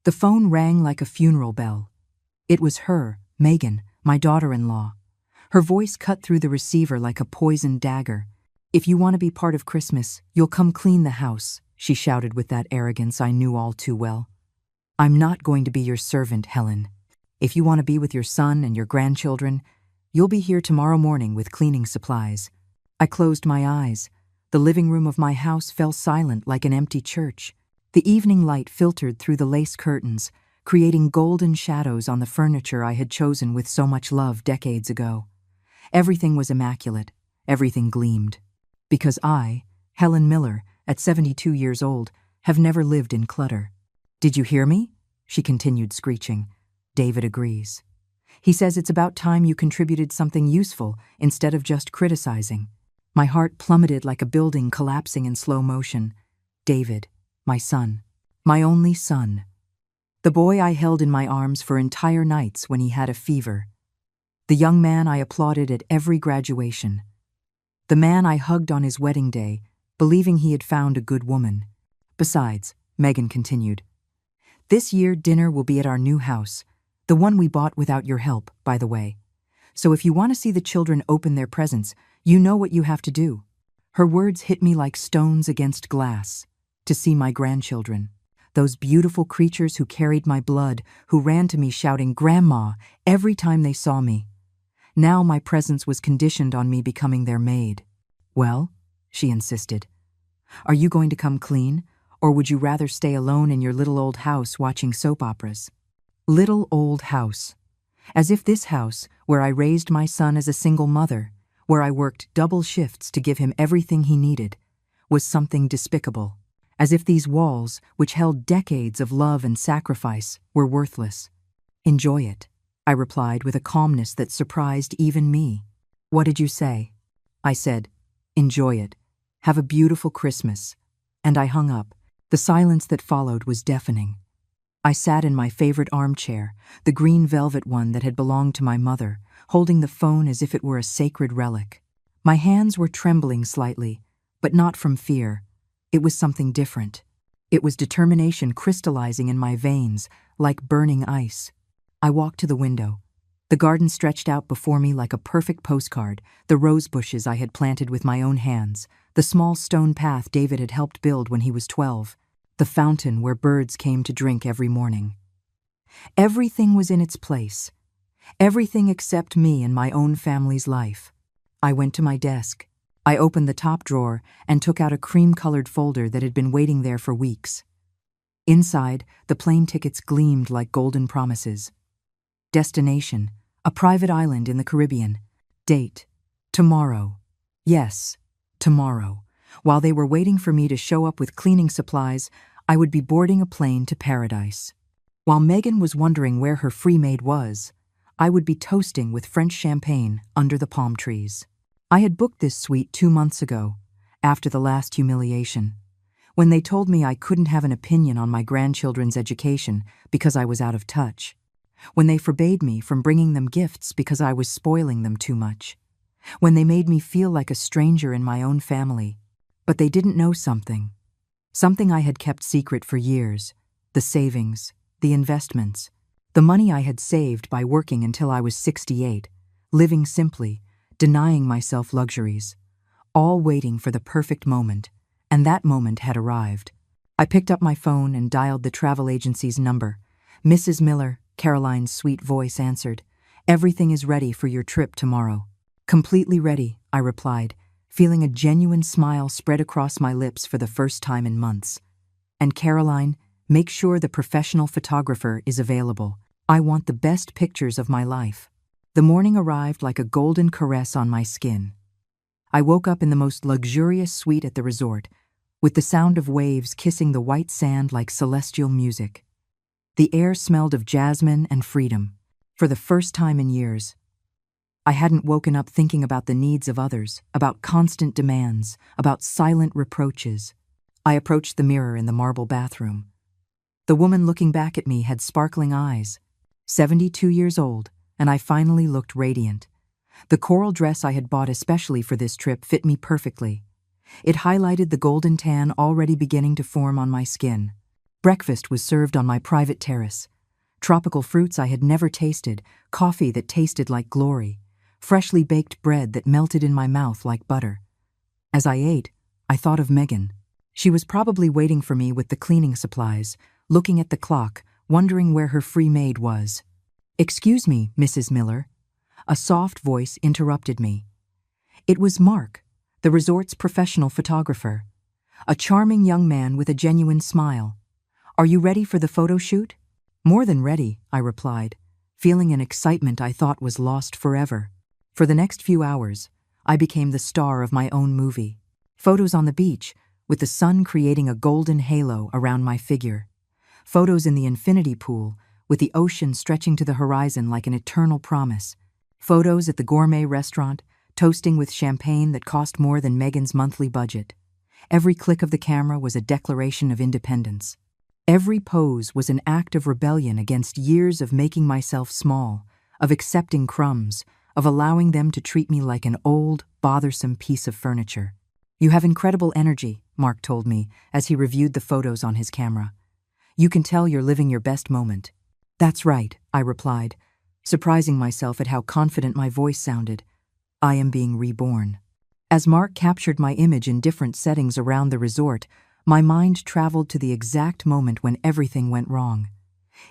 The phone rang like a funeral bell. It was her, Megan, my daughter-in-law. Her voice cut through the receiver like a poisoned dagger. "If you want to be part of Christmas, you'll come clean the house," she shouted with that arrogance I knew all too well. "I'm not going to be your servant, Helen. If you want to be with your son and your grandchildren, you'll be here tomorrow morning with cleaning supplies." I closed my eyes. The living room of my house fell silent like an empty church. The evening light filtered through the lace curtains, creating golden shadows on the furniture I had chosen with so much love decades ago. Everything was immaculate. Everything gleamed. Because I, Helen Miller, at 72 years old, have never lived in clutter. "Did you hear me?" she continued screeching. "David agrees. He says it's about time you contributed something useful instead of just criticizing." My heart plummeted like a building collapsing in slow motion. David, my son, my only son. The boy I held in my arms for entire nights when he had a fever. The young man I applauded at every graduation. The man I hugged on his wedding day, believing he had found a good woman. "Besides," Megan continued, "this year dinner will be at our new house, the one we bought without your help, by the way. So if you want to see the children open their presents, you know what you have to do." Her words hit me like stones against glass. To see my grandchildren, those beautiful creatures who carried my blood, who ran to me shouting "Grandma" every time they saw me. Now my presence was conditioned on me becoming their maid. "Well," she insisted, "are you going to come clean, or would you rather stay alone in your little old house watching soap operas?" Little old house. As if this house, where I raised my son as a single mother, where I worked double shifts to give him everything he needed, was something despicable. As if these walls, which held decades of love and sacrifice, were worthless. "Enjoy it," I replied with a calmness that surprised even me. "What did you say?" I said, "Enjoy it. Have a beautiful Christmas." And I hung up. The silence that followed was deafening. I sat in my favorite armchair, the green velvet one that had belonged to my mother, holding the phone as if it were a sacred relic. My hands were trembling slightly, but not from fear. It was something different. It was determination crystallizing in my veins, like burning ice. I walked to the window. The garden stretched out before me like a perfect postcard, the rose bushes I had planted with my own hands, the small stone path David had helped build when he was 12, the fountain where birds came to drink every morning. Everything was in its place. Everything except me and my own family's life. I went to my desk. I opened the top drawer and took out a cream-colored folder that had been waiting there for weeks. Inside, the plane tickets gleamed like golden promises. Destination, a private island in the Caribbean. Date, tomorrow. Yes, tomorrow. While they were waiting for me to show up with cleaning supplies, I would be boarding a plane to paradise. While Megan was wondering where her free maid was, I would be toasting with French champagne under the palm trees. I had booked this suite 2 months ago, after the last humiliation, when they told me I couldn't have an opinion on my grandchildren's education because I was out of touch, when they forbade me from bringing them gifts because I was spoiling them too much, when they made me feel like a stranger in my own family. But they didn't know something I had kept secret for years, the savings, the investments, the money I had saved by working until I was 68, living simply, denying myself luxuries, all waiting for the perfect moment, and that moment had arrived. I picked up my phone and dialed the travel agency's number. "Mrs. Miller," Caroline's sweet voice answered. "Everything is ready for your trip tomorrow." "Completely ready," I replied, feeling a genuine smile spread across my lips for the first time in months. "And Caroline, make sure the professional photographer is available. I want the best pictures of my life." The morning arrived like a golden caress on my skin. I woke up in the most luxurious suite at the resort, with the sound of waves kissing the white sand like celestial music. The air smelled of jasmine and freedom. For the first time in years, I hadn't woken up thinking about the needs of others, about constant demands, about silent reproaches. I approached the mirror in the marble bathroom. The woman looking back at me had sparkling eyes. 72 years old, and I finally looked radiant. The coral dress I had bought especially for this trip fit me perfectly. It highlighted the golden tan already beginning to form on my skin. Breakfast was served on my private terrace. Tropical fruits I had never tasted, coffee that tasted like glory, freshly baked bread that melted in my mouth like butter. As I ate, I thought of Megan. She was probably waiting for me with the cleaning supplies, looking at the clock, wondering where her free maid was. "Excuse me, Mrs. Miller." A soft voice interrupted me. It was Mark, the resort's professional photographer. A charming young man with a genuine smile. "Are you ready for the photo shoot?" "More than ready," I replied, feeling an excitement I thought was lost forever. For the next few hours, I became the star of my own movie. Photos on the beach, with the sun creating a golden halo around my figure. Photos in the infinity pool, with the ocean stretching to the horizon like an eternal promise. Photos at the gourmet restaurant, toasting with champagne that cost more than Megan's monthly budget. Every click of the camera was a declaration of independence. Every pose was an act of rebellion against years of making myself small, of accepting crumbs, of allowing them to treat me like an old, bothersome piece of furniture. "You have incredible energy," Mark told me as he reviewed the photos on his camera. "You can tell you're living your best moment." "That's right," I replied, surprising myself at how confident my voice sounded. "I am being reborn." As Mark captured my image in different settings around the resort, my mind traveled to the exact moment when everything went wrong.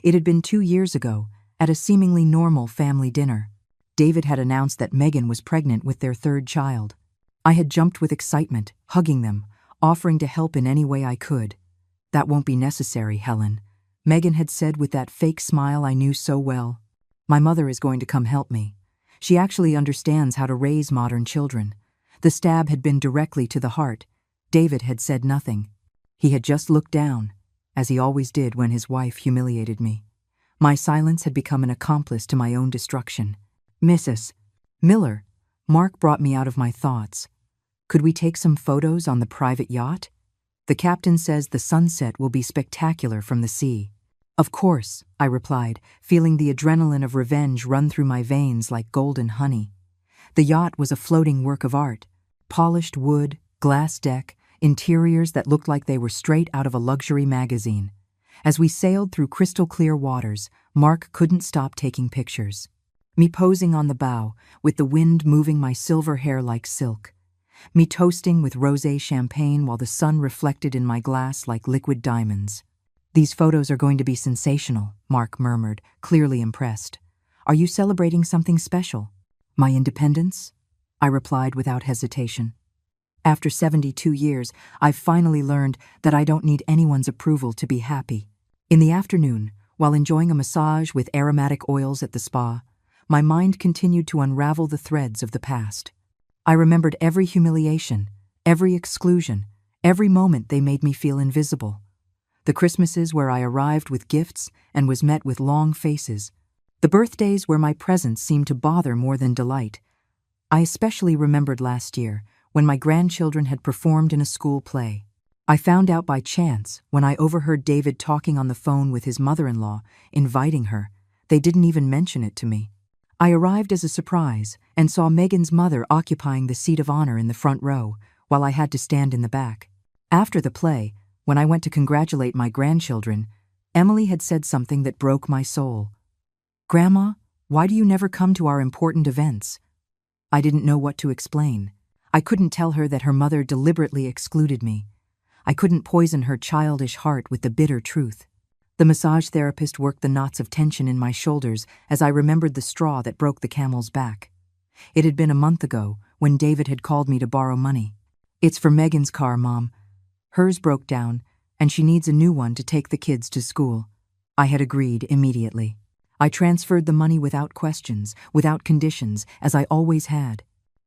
It had been 2 years ago, at a seemingly normal family dinner. David had announced that Megan was pregnant with their 3rd child. I had jumped with excitement, hugging them, offering to help in any way I could. "That won't be necessary, Helen," Megan had said with that fake smile I knew so well. "My mother is going to come help me. She actually understands how to raise modern children." The stab had been directly to the heart. David had said nothing. He had just looked down, as he always did when his wife humiliated me. My silence had become an accomplice to my own destruction. "Mrs. Miller," Mark brought me out of my thoughts. "Could we take some photos on the private yacht? The captain says the sunset will be spectacular from the sea." "Of course," I replied, feeling the adrenaline of revenge run through my veins like golden honey. The yacht was a floating work of art. Polished wood, glass deck, interiors that looked like they were straight out of a luxury magazine. As we sailed through crystal-clear waters, Mark couldn't stop taking pictures. Me posing on the bow, with the wind moving my silver hair like silk. Me toasting with rosé champagne while the sun reflected in my glass like liquid diamonds. "These photos are going to be sensational," Mark murmured, clearly impressed. "Are you celebrating something special?" "My independence?" I replied without hesitation. After 72 years, I've finally learned that I don't need anyone's approval to be happy. In the afternoon, while enjoying a massage with aromatic oils at the spa, my mind continued to unravel the threads of the past. I remembered every humiliation, every exclusion, every moment they made me feel invisible. The Christmases where I arrived with gifts and was met with long faces. The birthdays where my presence seemed to bother more than delight. I especially remembered last year, when my grandchildren had performed in a school play. I found out by chance when I overheard David talking on the phone with his mother-in-law, inviting her. They didn't even mention it to me. I arrived as a surprise and saw Megan's mother occupying the seat of honor in the front row, while I had to stand in the back. After the play, when I went to congratulate my grandchildren, Emily had said something that broke my soul. "Grandma, why do you never come to our important events?" I didn't know what to explain. I couldn't tell her that her mother deliberately excluded me. I couldn't poison her childish heart with the bitter truth. The massage therapist worked the knots of tension in my shoulders as I remembered the straw that broke the camel's back. It had been a month ago when David had called me to borrow money. "It's for Megan's car, Mom. Hers broke down, and she needs a new one to take the kids to school." I had agreed immediately. I transferred the money without questions, without conditions, as I always had.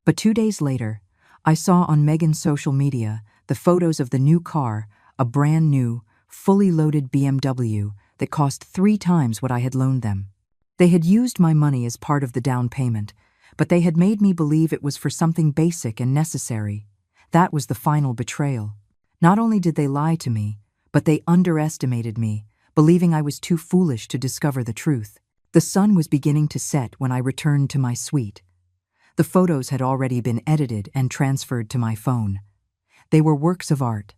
But 2 days later, I saw on Megan's social media the photos of the new car, a brand new, fully loaded BMW that cost 3 times what I had loaned them. They had used my money as part of the down payment, but they had made me believe it was for something basic and necessary. That was the final betrayal. Not only did they lie to me, but they underestimated me, believing I was too foolish to discover the truth. The sun was beginning to set when I returned to my suite. The photos had already been edited and transferred to my phone. They were works of art.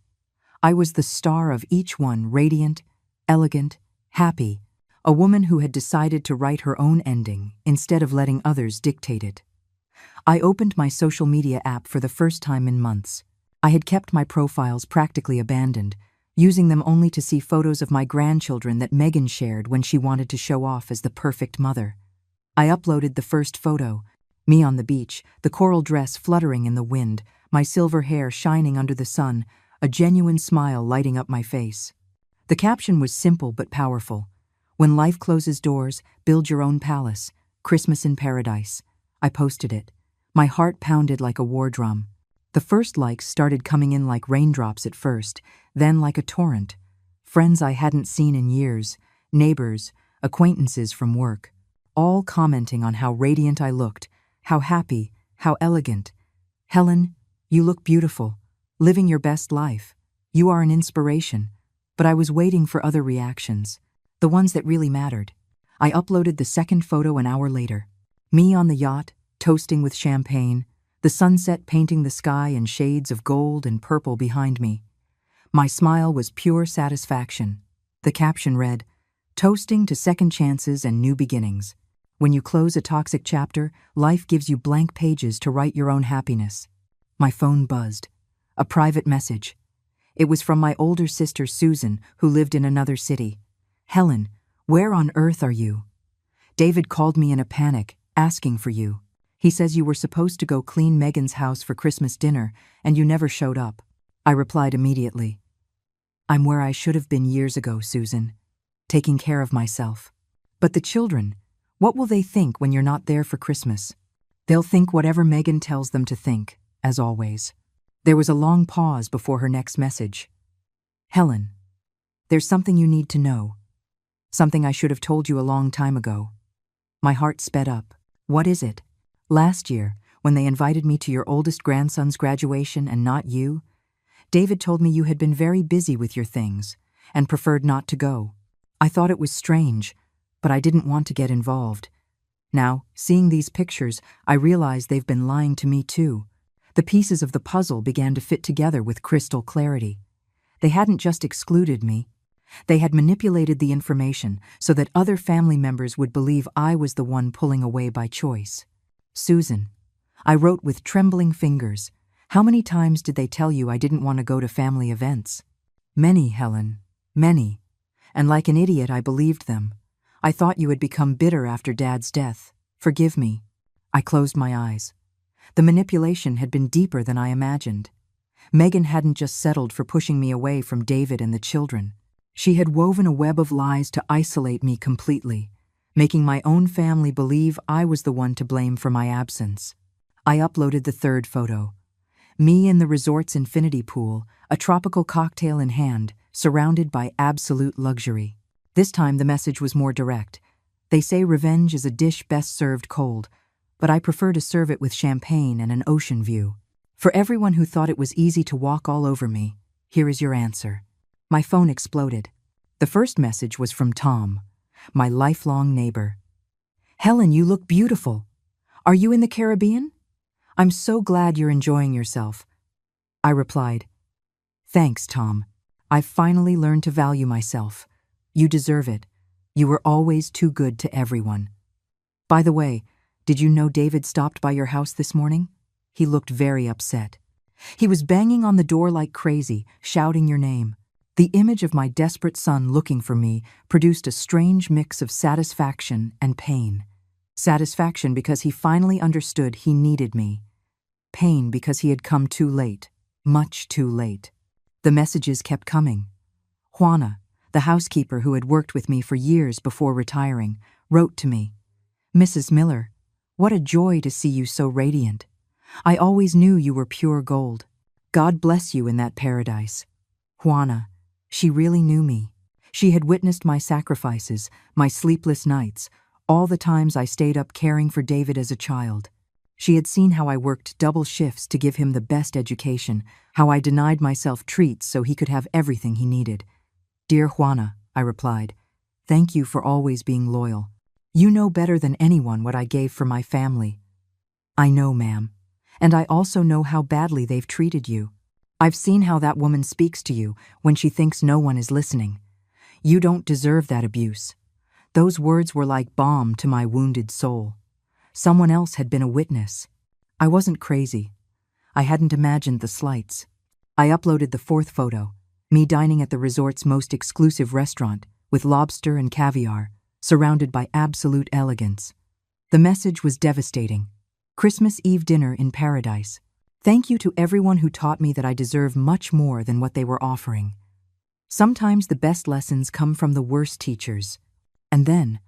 I was the star of each one, radiant, elegant, happy, a woman who had decided to write her own ending instead of letting others dictate it. I opened my social media app for the first time in months. I had kept my profiles practically abandoned, using them only to see photos of my grandchildren that Megan shared when she wanted to show off as the perfect mother. I uploaded the first photo, me on the beach, the coral dress fluttering in the wind, my silver hair shining under the sun, a genuine smile lighting up my face. The caption was simple but powerful. When life closes doors, build your own palace. Christmas in paradise. I posted it. My heart pounded like a war drum. The first likes started coming in like raindrops at first, then like a torrent. Friends I hadn't seen in years, neighbors, acquaintances from work, all commenting on how radiant I looked, how happy, how elegant. Helen, you look beautiful, living your best life. You are an inspiration. But I was waiting for other reactions, the ones that really mattered. I uploaded the second photo an hour later. Me on the yacht, toasting with champagne, the sunset painting the sky in shades of gold and purple behind me. My smile was pure satisfaction. The caption read, "Toasting to second chances and new beginnings. When you close a toxic chapter, life gives you blank pages to write your own happiness." My phone buzzed. A private message. It was from my older sister Susan, who lived in another city. "Helen, where on earth are you? David called me in a panic, asking for you. He says you were supposed to go clean Megan's house for Christmas dinner, and you never showed up." I replied immediately. "I'm where I should have been years ago, Susan, taking care of myself. But the children, what will they think when you're not there for Christmas?" "They'll think whatever Megan tells them to think, as always." There was a long pause before her next message. "Helen, there's something you need to know. Something I should have told you a long time ago." My heart sped up. "What is it?" "Last year, when they invited me to your oldest grandson's graduation and not you, David told me you had been very busy with your things and preferred not to go. I thought it was strange, but I didn't want to get involved. Now, seeing these pictures, I realize they've been lying to me too. The pieces of the puzzle began to fit together with crystal clarity. They hadn't just excluded me. They had manipulated the information so that other family members would believe I was the one pulling away by choice. "Susan," I wrote with trembling fingers, "how many times did they tell you I didn't want to go to family events?" "Many, Helen, many. And like an idiot, I believed them. I thought you had become bitter after Dad's death. Forgive me." I closed my eyes. The manipulation had been deeper than I imagined. Megan hadn't just settled for pushing me away from David and the children. She had woven a web of lies to isolate me completely, making my own family believe I was the one to blame for my absence. I uploaded the third photo. Me in the resort's infinity pool, a tropical cocktail in hand, surrounded by absolute luxury. This time the message was more direct. They say revenge is a dish best served cold, but I prefer to serve it with champagne and an ocean view. For everyone who thought it was easy to walk all over me, here is your answer. My phone exploded. The first message was from Tom, my lifelong neighbor. "Helen, you look beautiful. Are you in the Caribbean? I'm so glad you're enjoying yourself." I replied, "Thanks, Tom. I've finally learned to value myself. You deserve it. You were always too good to everyone. By the way, did you know David stopped by your house this morning? He looked very upset. He was banging on the door like crazy, shouting your name. The image of my desperate son looking for me produced a strange mix of satisfaction and pain. Satisfaction because he finally understood he needed me. Pain because he had come too late, much too late." The messages kept coming. Juana, the housekeeper who had worked with me for years before retiring, wrote to me, "Mrs. Miller, what a joy to see you so radiant. I always knew you were pure gold. God bless you in that paradise." Juana, she really knew me. She had witnessed my sacrifices, my sleepless nights, all the times I stayed up caring for David as a child. She had seen how I worked double shifts to give him the best education, how I denied myself treats so he could have everything he needed. "Dear Juana," I replied, "thank you for always being loyal. You know better than anyone what I gave for my family." "I know, ma'am. And I also know how badly they've treated you. I've seen how that woman speaks to you when she thinks no one is listening. You don't deserve that abuse. Those words were like balm to my wounded soul. Someone else had been a witness. I wasn't crazy. I hadn't imagined the slights. I uploaded the fourth photo, me dining at the resort's most exclusive restaurant, with lobster and caviar, surrounded by absolute elegance. The message was devastating. Christmas Eve dinner in paradise. Thank you to everyone who taught me that I deserve much more than what they were offering. Sometimes the best lessons come from the worst teachers. And then,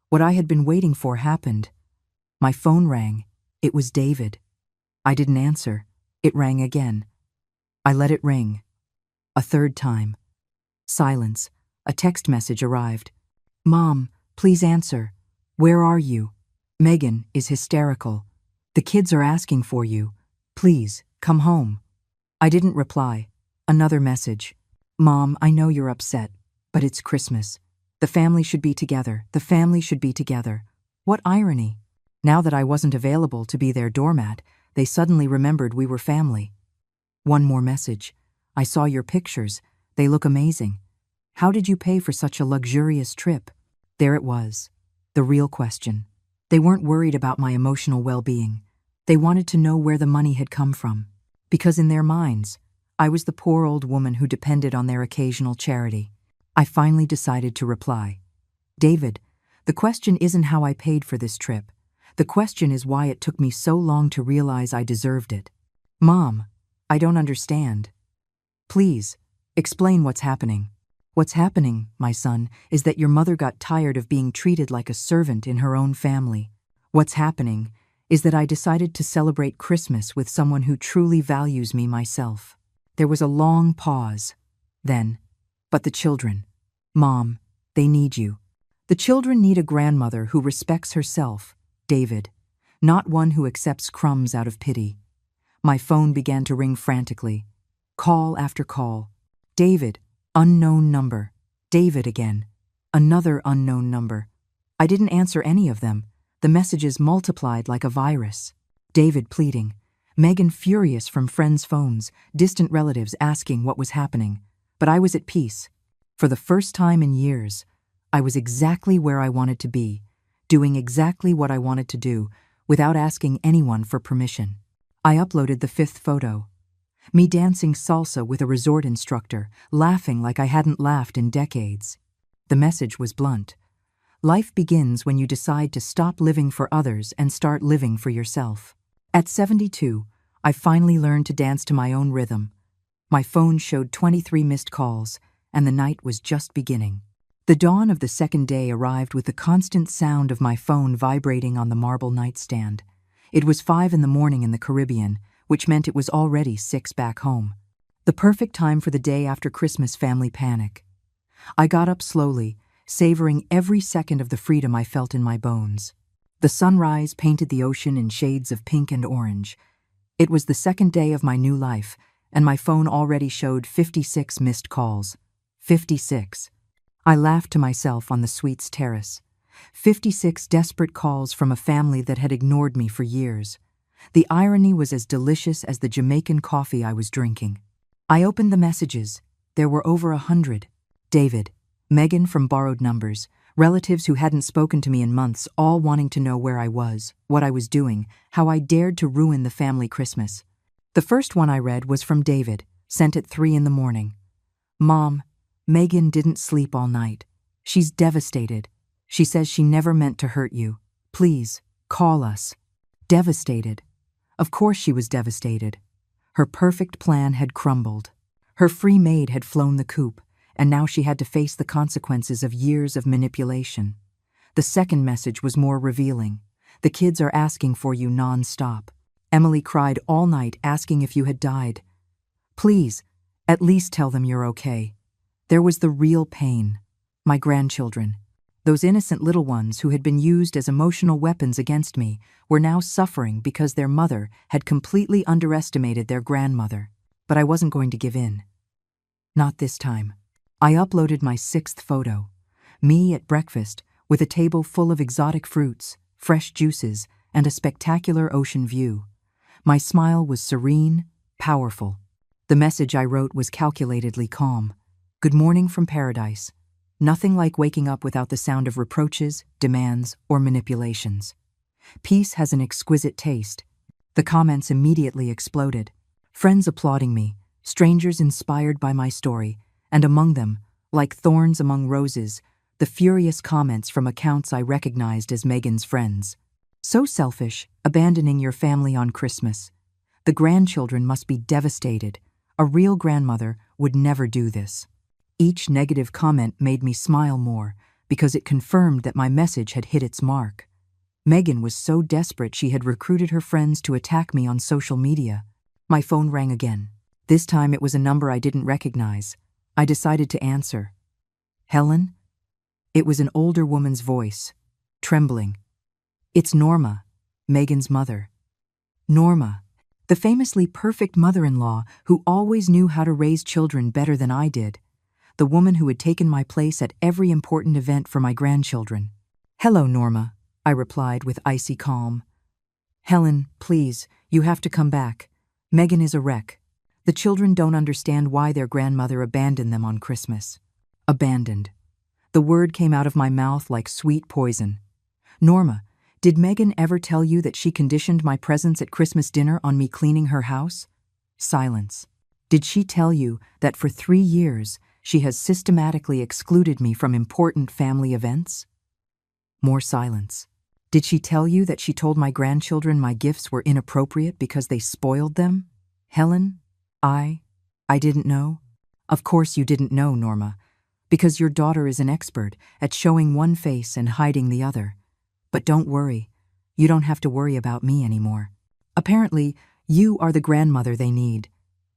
what I had been waiting for happened. My phone rang. It was David. I didn't answer. It rang again. I let it ring. A third time. Silence. A text message arrived. Mom, please answer. Where are you? Megan is hysterical. The kids are asking for you. Please, come home. I didn't reply. Another message. Mom, I know you're upset, but it's Christmas. The family should be together. The family should be together. What irony. Now that I wasn't available to be their doormat, they suddenly remembered we were family. One more message. I saw your pictures. They look amazing. How did you pay for such a luxurious trip? There it was. The real question. They weren't worried about my emotional well-being. They wanted to know where the money had come from. Because in their minds, I was the poor old woman who depended on their occasional charity. I finally decided to reply. David, the question isn't how I paid for this trip. The question is why it took me so long to realize I deserved it. Mom, I don't understand. Please, explain what's happening. What's happening, my son, is that your mother got tired of being treated like a servant in her own family. What's happening is that I decided to celebrate Christmas with someone who truly values me myself. There was a long pause. Then, but the children. Mom, they need you. The children need a grandmother who respects herself, David, not one who accepts crumbs out of pity. My phone began to ring frantically. Call after call. David, unknown number. David again. Another unknown number. I didn't answer any of them. The messages multiplied like a virus. David pleading. Megan furious from friends' phones, distant relatives asking what was happening. But I was at peace. For the first time in years, I was exactly where I wanted to be, doing exactly what I wanted to do, without asking anyone for permission. I uploaded the fifth photo. Me dancing salsa with a resort instructor, laughing like I hadn't laughed in decades. The message was blunt. Life begins when you decide to stop living for others and start living for yourself. At 72, I finally learned to dance to my own rhythm. My phone showed 23 missed calls, and the night was just beginning. The dawn of the second day arrived with the constant sound of my phone vibrating on the marble nightstand. It was 5 a.m. in the Caribbean, which meant it was already 6 back home. The perfect time for the day after Christmas family panic. I got up slowly, savoring every second of the freedom I felt in my bones. The sunrise painted the ocean in shades of pink and orange. It was the second day of my new life, and my phone already showed 56 missed calls. 56. I laughed to myself on the suite's terrace. 56 desperate calls from a family that had ignored me for years. The irony was as delicious as the Jamaican coffee I was drinking. I opened the messages. There were over 100. David, Megan from borrowed numbers, relatives who hadn't spoken to me in months, all wanting to know where I was, what I was doing, how I dared to ruin the family Christmas. The first one I read was from David, sent at 3 a.m. Mom, Megan didn't sleep all night. She's devastated. She says she never meant to hurt you. Please, call us. Devastated. Of course she was devastated. Her perfect plan had crumbled. Her free maid had flown the coop, and now she had to face the consequences of years of manipulation. The second message was more revealing. The kids are asking for you non-stop. Emily cried all night asking if you had died. Please, at least tell them you're okay. There was the real pain. My grandchildren. Those innocent little ones who had been used as emotional weapons against me were now suffering because their mother had completely underestimated their grandmother. But I wasn't going to give in. Not this time. I uploaded my sixth photo. Me at breakfast with a table full of exotic fruits, fresh juices, and a spectacular ocean view. My smile was serene, powerful. The message I wrote was calculatedly calm. Good morning from paradise. Nothing like waking up without the sound of reproaches, demands, or manipulations. Peace has an exquisite taste. The comments immediately exploded. Friends applauding me, strangers inspired by my story, and among them, like thorns among roses, the furious comments from accounts I recognized as Megan's friends. So selfish, abandoning your family on Christmas. The grandchildren must be devastated. A real grandmother would never do this. Each negative comment made me smile more because it confirmed that my message had hit its mark. Megan was so desperate she had recruited her friends to attack me on social media. My phone rang again. This time it was a number I didn't recognize. I decided to answer. Helen? It was an older woman's voice, trembling. It's Norma, Megan's mother. Norma, the famously perfect mother-in-law who always knew how to raise children better than I did. The woman who had taken my place at every important event for my grandchildren. Hello, Norma, I replied with icy calm. Helen, please, you have to come back. Megan is a wreck. The children don't understand why their grandmother abandoned them on Christmas. Abandoned. The word came out of my mouth like sweet poison. Norma, did Megan ever tell you that she conditioned my presence at Christmas dinner on me cleaning her house? Silence. Did she tell you that for 3 years she has systematically excluded me from important family events? More silence. Did she tell you that she told my grandchildren my gifts were inappropriate because they spoiled them? Helen, I didn't know. Of course you didn't know, Norma, because your daughter is an expert at showing one face and hiding the other. But don't worry, you don't have to worry about me anymore. Apparently, you are the grandmother they need.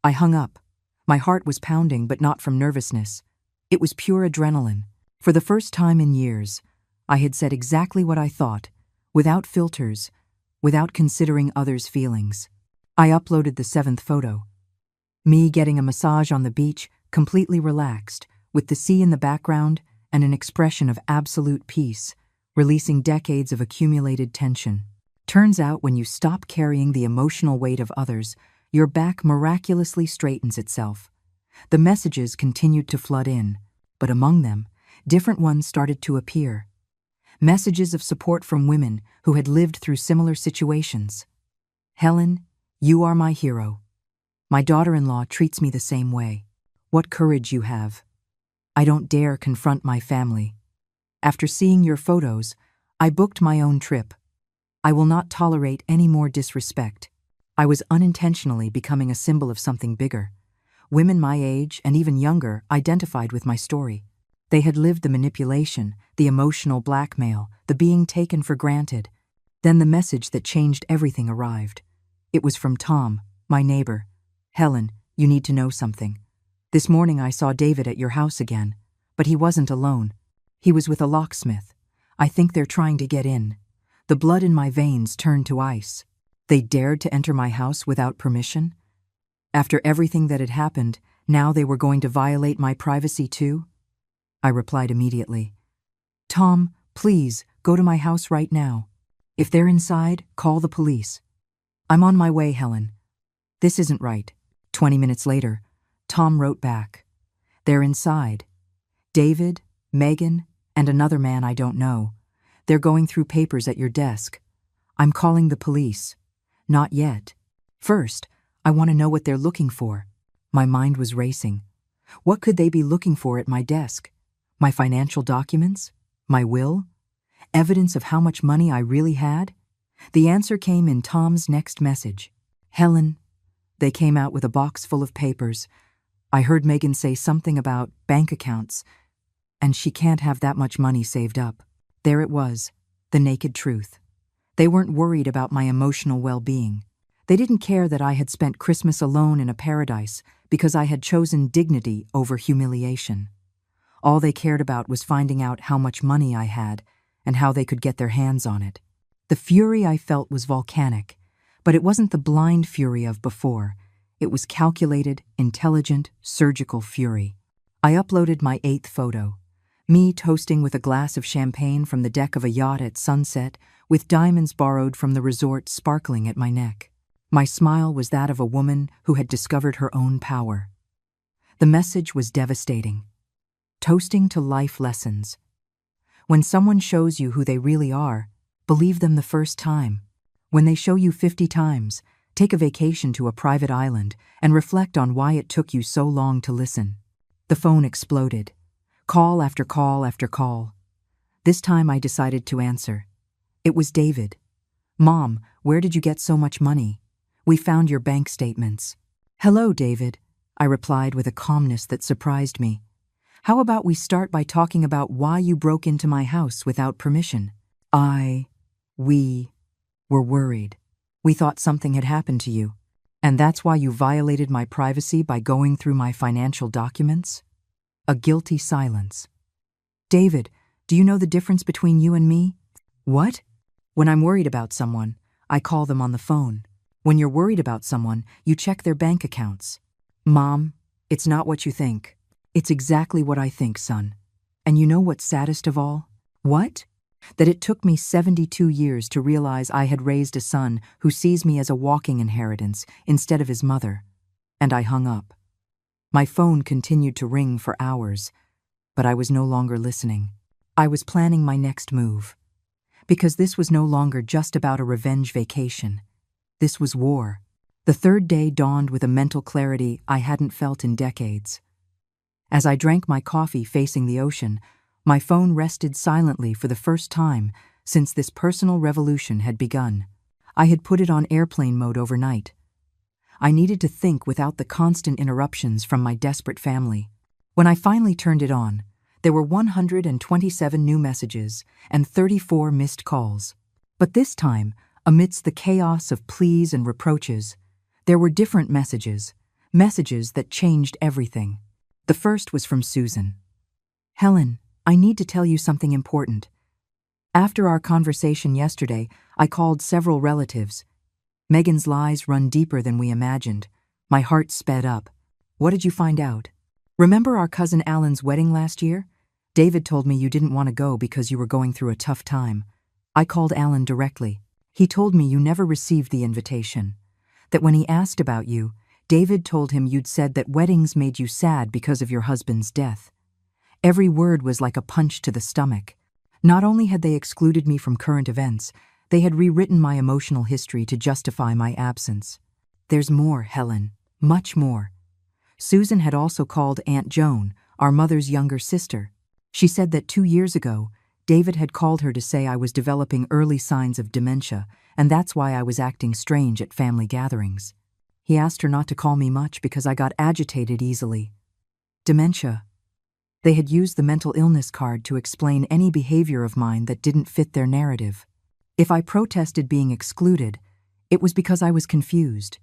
I hung up. My heart was pounding, but not from nervousness. It was pure adrenaline. For the first time in years, I had said exactly what I thought, without filters, without considering others' feelings. I uploaded the 7th photo. Me getting a massage on the beach, completely relaxed, with the sea in the background and an expression of absolute peace, releasing decades of accumulated tension. Turns out when you stop carrying the emotional weight of others, your back miraculously straightens itself. The messages continued to flood in, but among them, different ones started to appear. Messages of support from women who had lived through similar situations. Helen, you are my hero. My daughter-in-law treats me the same way. What courage you have. I don't dare confront my family. After seeing your photos, I booked my own trip. I will not tolerate any more disrespect. I was unintentionally becoming a symbol of something bigger. Women my age, and even younger, identified with my story. They had lived the manipulation, the emotional blackmail, the being taken for granted. Then the message that changed everything arrived. It was from Tom, my neighbor. Helen, you need to know something. This morning I saw David at your house again, but he wasn't alone. He was with a locksmith. I think they're trying to get in. The blood in my veins turned to ice. They dared to enter my house without permission? After everything that had happened, now they were going to violate my privacy too? I replied immediately. Tom, please, go to my house right now. If they're inside, call the police. I'm on my way, Helen. This isn't right. 20 minutes later, Tom wrote back. They're inside. David, Megan, and another man I don't know. They're going through papers at your desk. I'm calling the police. Not yet. First, I want to know what they're looking for. My mind was racing. What could they be looking for at my desk? My financial documents? My will? Evidence of how much money I really had? The answer came in Tom's next message. Helen. They came out with a box full of papers. I heard Megan say something about bank accounts, and she can't have that much money saved up. There it was, the naked truth. They weren't worried about my emotional well-being. They didn't care that I had spent Christmas alone in a paradise because I had chosen dignity over humiliation. All they cared about was finding out how much money I had and how they could get their hands on it. The fury I felt was volcanic, but it wasn't the blind fury of before. It was calculated, intelligent, surgical fury. I uploaded my 8th photo. Me toasting with a glass of champagne from the deck of a yacht at sunset, with diamonds borrowed from the resort sparkling at my neck. My smile was that of a woman who had discovered her own power. The message was devastating. Toasting to life lessons. When someone shows you who they really are, believe them the first time. When they show you 50 times, take a vacation to a private island and reflect on why it took you so long to listen. The phone exploded. Call after call after call. This time I decided to answer. It was David. "Mom, where did you get so much money? We found your bank statements." "Hello, David," I replied with a calmness that surprised me. "How about we start by talking about why you broke into my house without permission?" We were worried. We thought something had happened to you. "And that's why you violated my privacy by going through my financial documents?" A guilty silence. "David, do you know the difference between you and me?" "What?" "When I'm worried about someone, I call them on the phone. When you're worried about someone, you check their bank accounts." "Mom, it's not what you think." "It's exactly what I think, son. And you know what's saddest of all?" "What?" "That it took me 72 years to realize I had raised a son who sees me as a walking inheritance instead of his mother." And I hung up. My phone continued to ring for hours, but I was no longer listening. I was planning my next move. Because this was no longer just about a revenge vacation. This was war. The third day dawned with a mental clarity I hadn't felt in decades. As I drank my coffee facing the ocean, my phone rested silently for the first time since this personal revolution had begun. I had put it on airplane mode overnight. I needed to think without the constant interruptions from my desperate family. When I finally turned it on, there were 127 new messages and 34 missed calls. But this time, amidst the chaos of pleas and reproaches, there were different messages that changed everything. The first was from Susan. "Helen, I need to tell you something important. After our conversation yesterday, I called several relatives. Megan's lies run deeper than we imagined. My heart sped up. What did you find out? Remember our cousin Alan's wedding last year? David told me you didn't want to go because you were going through a tough time. I called Alan directly. He told me you never received the invitation. That when he asked about you, David told him you'd said that weddings made you sad because of your husband's death. Every word was like a punch to the stomach. Not only had they excluded me from current events, they had rewritten my emotional history to justify my absence. There's more, Helen, much more. Susan had also called Aunt Joan, our mother's younger sister. She said that 2 years ago, David had called her to say I was developing early signs of dementia, and that's why I was acting strange at family gatherings. He asked her not to call me much because I got agitated easily. Dementia. They had used the mental illness card to explain any behavior of mine that didn't fit their narrative. If I protested being excluded, it was because I was confused.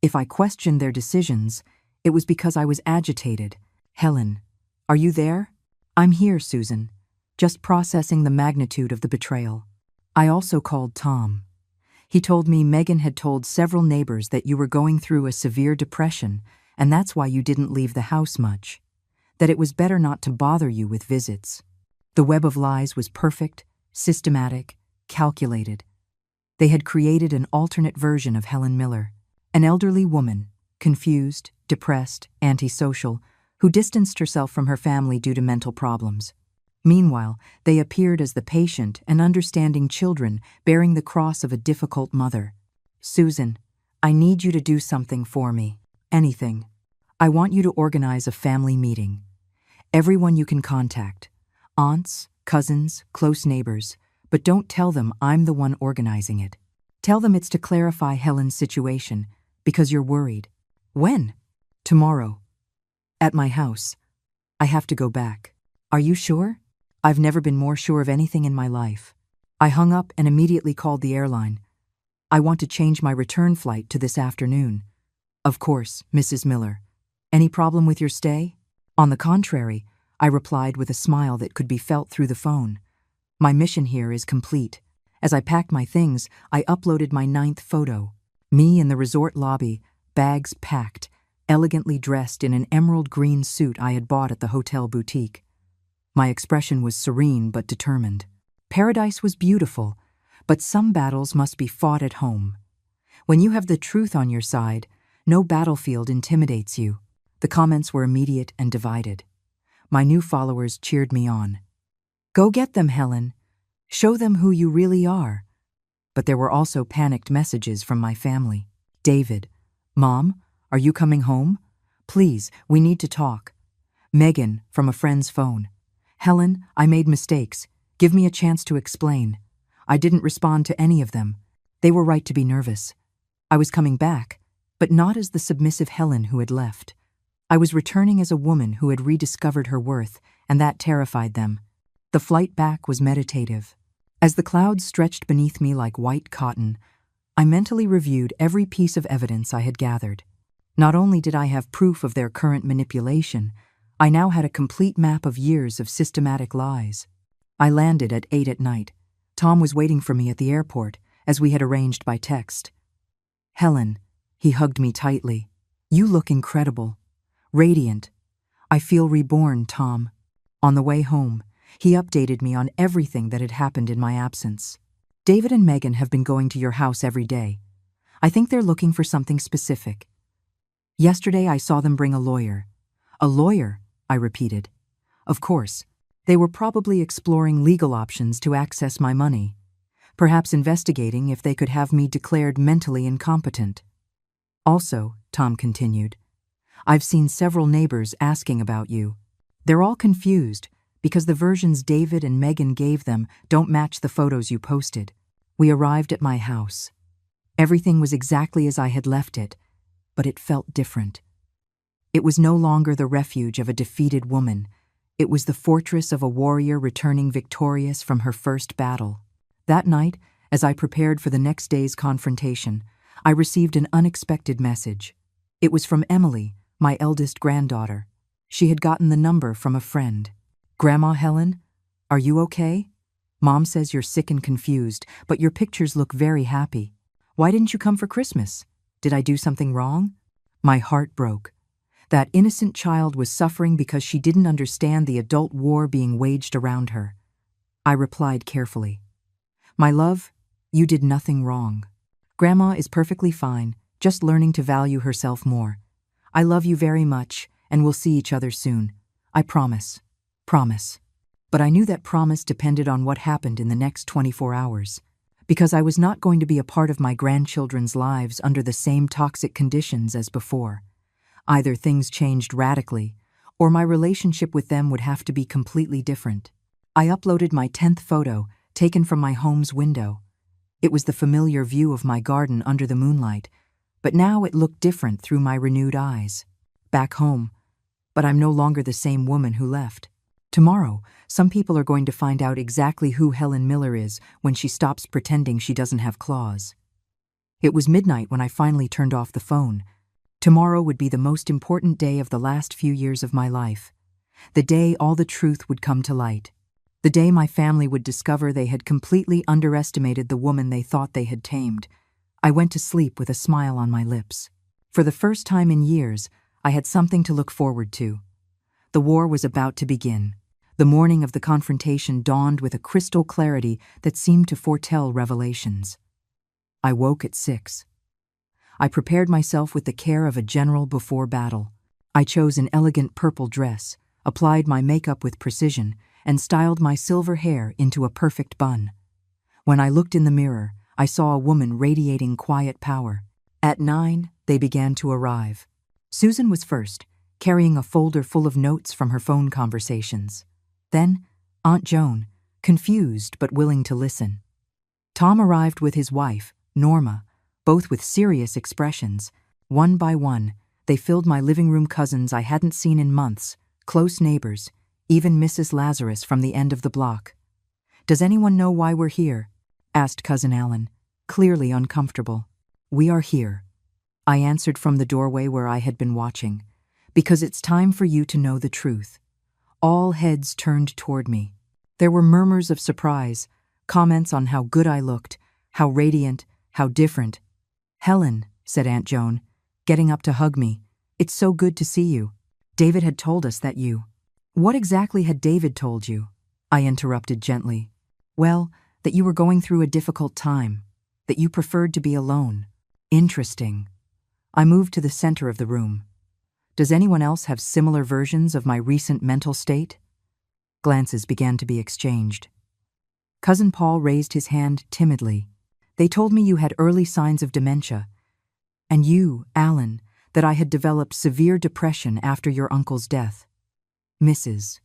If I questioned their decisions, it was because I was agitated. Helen, are you there? I'm here, Susan, just processing the magnitude of the betrayal. I also called Tom. He told me Megan had told several neighbors that you were going through a severe depression, and that's why you didn't leave the house much. That it was better not to bother you with visits. The web of lies was perfect, systematic, calculated. They had created an alternate version of Helen Miller, an elderly woman, confused, depressed, antisocial, who distanced herself from her family due to mental problems. Meanwhile, they appeared as the patient and understanding children bearing the cross of a difficult mother. Susan, I need you to do something for me. Anything. I want you to organize a family meeting. Everyone you can contact. Aunts, cousins, close neighbors. But don't tell them I'm the one organizing it. Tell them it's to clarify Helen's situation, because you're worried. When? Tomorrow. At my house. I have to go back. Are you sure? I've never been more sure of anything in my life. I hung up and immediately called the airline. I want to change my return flight to this afternoon. Of course, Mrs. Miller. Any problem with your stay? On the contrary, I replied with a smile that could be felt through the phone. My mission here is complete. As I packed my things, I uploaded my 9th photo. Me in the resort lobby, bags packed, elegantly dressed in an emerald green suit I had bought at the hotel boutique. My expression was serene but determined. Paradise was beautiful, but some battles must be fought at home. When you have the truth on your side, no battlefield intimidates you. The comments were immediate and divided. My new followers cheered me on. Go get them, Helen. Show them who you really are. But there were also panicked messages from my family. David, Mom, are you coming home? Please, we need to talk. Megan, from a friend's phone. Helen, I made mistakes. Give me a chance to explain. I didn't respond to any of them. They were right to be nervous. I was coming back, but not as the submissive Helen who had left. I was returning as a woman who had rediscovered her worth, and that terrified them. The flight back was meditative. As the clouds stretched beneath me like white cotton, I mentally reviewed every piece of evidence I had gathered. Not only did I have proof of their current manipulation, I now had a complete map of years of systematic lies. I landed at 8 at night. Tom was waiting for me at the airport, as we had arranged by text. Helen, he hugged me tightly. You look incredible. Radiant. I feel reborn, Tom. On the way home, he updated me on everything that had happened in my absence. David and Megan have been going to your house every day. I think they're looking for something specific. Yesterday I saw them bring a lawyer. A lawyer, I repeated. Of course, they were probably exploring legal options to access my money, perhaps investigating if they could have me declared mentally incompetent. Also, Tom continued, I've seen several neighbors asking about you. They're all confused because the versions David and Megan gave them don't match the photos you posted. We arrived at my house. Everything was exactly as I had left it, but it felt different. It was no longer the refuge of a defeated woman. It was the fortress of a warrior returning victorious from her first battle. That night, as I prepared for the next day's confrontation, I received an unexpected message. It was from Emily, my eldest granddaughter. She had gotten the number from a friend. Grandma Helen, are you okay? Mom says you're sick and confused, but your pictures look very happy. Why didn't you come for Christmas? Did I do something wrong? My heart broke. That innocent child was suffering because she didn't understand the adult war being waged around her. I replied carefully. My love, you did nothing wrong. Grandma is perfectly fine, just learning to value herself more. I love you very much, and we'll see each other soon. I promise. Promise. But I knew that promise depended on what happened in the next 24 hours, because I was not going to be a part of my grandchildren's lives under the same toxic conditions as before. Either things changed radically, or my relationship with them would have to be completely different. I uploaded my 10th photo, taken from my home's window. It was the familiar view of my garden under the moonlight, but now it looked different through my renewed eyes. Back home, but I'm no longer the same woman who left. Tomorrow, some people are going to find out exactly who Helen Miller is when she stops pretending she doesn't have claws. It was midnight when I finally turned off the phone. Tomorrow would be the most important day of the last few years of my life. The day all the truth would come to light. The day my family would discover they had completely underestimated the woman they thought they had tamed. I went to sleep with a smile on my lips. For the first time in years, I had something to look forward to. The war was about to begin. The morning of the confrontation dawned with a crystal clarity that seemed to foretell revelations. I woke at 6. I prepared myself with the care of a general before battle. I chose an elegant purple dress, applied my makeup with precision, and styled my silver hair into a perfect bun. When I looked in the mirror, I saw a woman radiating quiet power. At 9, they began to arrive. Susan was first, carrying a folder full of notes from her phone conversations. Then, Aunt Joan, confused but willing to listen. Tom arrived with his wife, Norma, both with serious expressions. One by one, they filled my living room. Cousins I hadn't seen in months, close neighbors, even Mrs. Lazarus from the end of the block. "Does anyone know why we're here?" asked Cousin Alan, clearly uncomfortable. "We are here," I answered from the doorway where I had been watching, "because it's time for you to know the truth." All heads turned toward me. There were murmurs of surprise, comments on how good I looked, how radiant, how different. "Helen," said Aunt Joan, getting up to hug me, "it's so good to see you. David had told us that you—" "What exactly had David told you?" I interrupted gently. "Well, that you were going through a difficult time, that you preferred to be alone." "Interesting." I moved to the center of the room. Does anyone else have similar versions of my recent mental state? Glances began to be exchanged. Cousin Paul raised his hand timidly. They told me you had early signs of dementia. And you, Alan, that I had developed severe depression after your uncle's death. Mrs.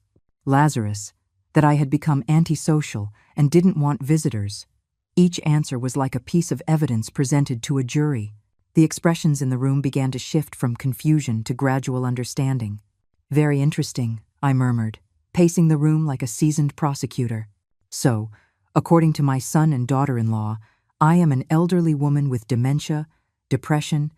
Lazarus, that I had become antisocial and didn't want visitors. Each answer was like a piece of evidence presented to a jury. The expressions in the room began to shift from confusion to gradual understanding. Very interesting, I murmured, pacing the room like a seasoned prosecutor. So, according to my son and daughter-in-law, I am an elderly woman with dementia, depression,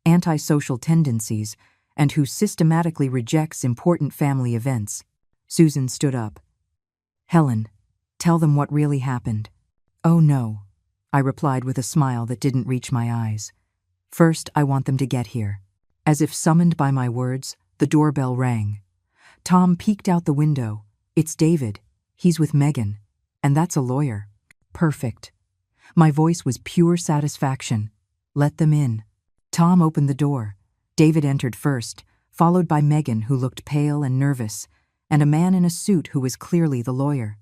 antisocial tendencies, and who systematically rejects important family events. Susan stood up. Helen, tell them what really happened. Oh no, I replied with a smile that didn't reach my eyes. First, I want them to get here. As if summoned by my words, the doorbell rang. Tom peeked out the window. It's David. He's with Megan. And that's a lawyer. Perfect. My voice was pure satisfaction. Let them in. Tom opened the door. David entered first, followed by Megan, who looked pale and nervous, and a man in a suit who was clearly the lawyer.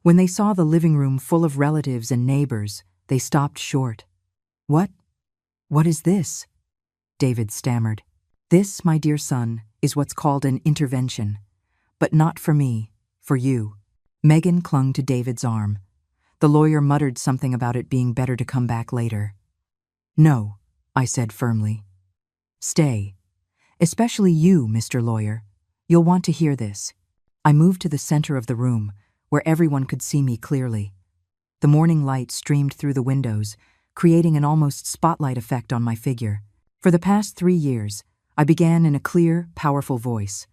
When they saw the living room full of relatives and neighbors, they stopped short. What is this? David stammered. This, my dear son, is what's called an intervention. But not for me, for you. Megan clung to David's arm. The lawyer muttered something about it being better to come back later. No, I said firmly. Stay. Especially you, Mr. Lawyer. You'll want to hear this. I moved to the center of the room, where everyone could see me clearly. The morning light streamed through the windows, creating an almost spotlight effect on my figure. For the past 3 years, I began in a clear, powerful voice.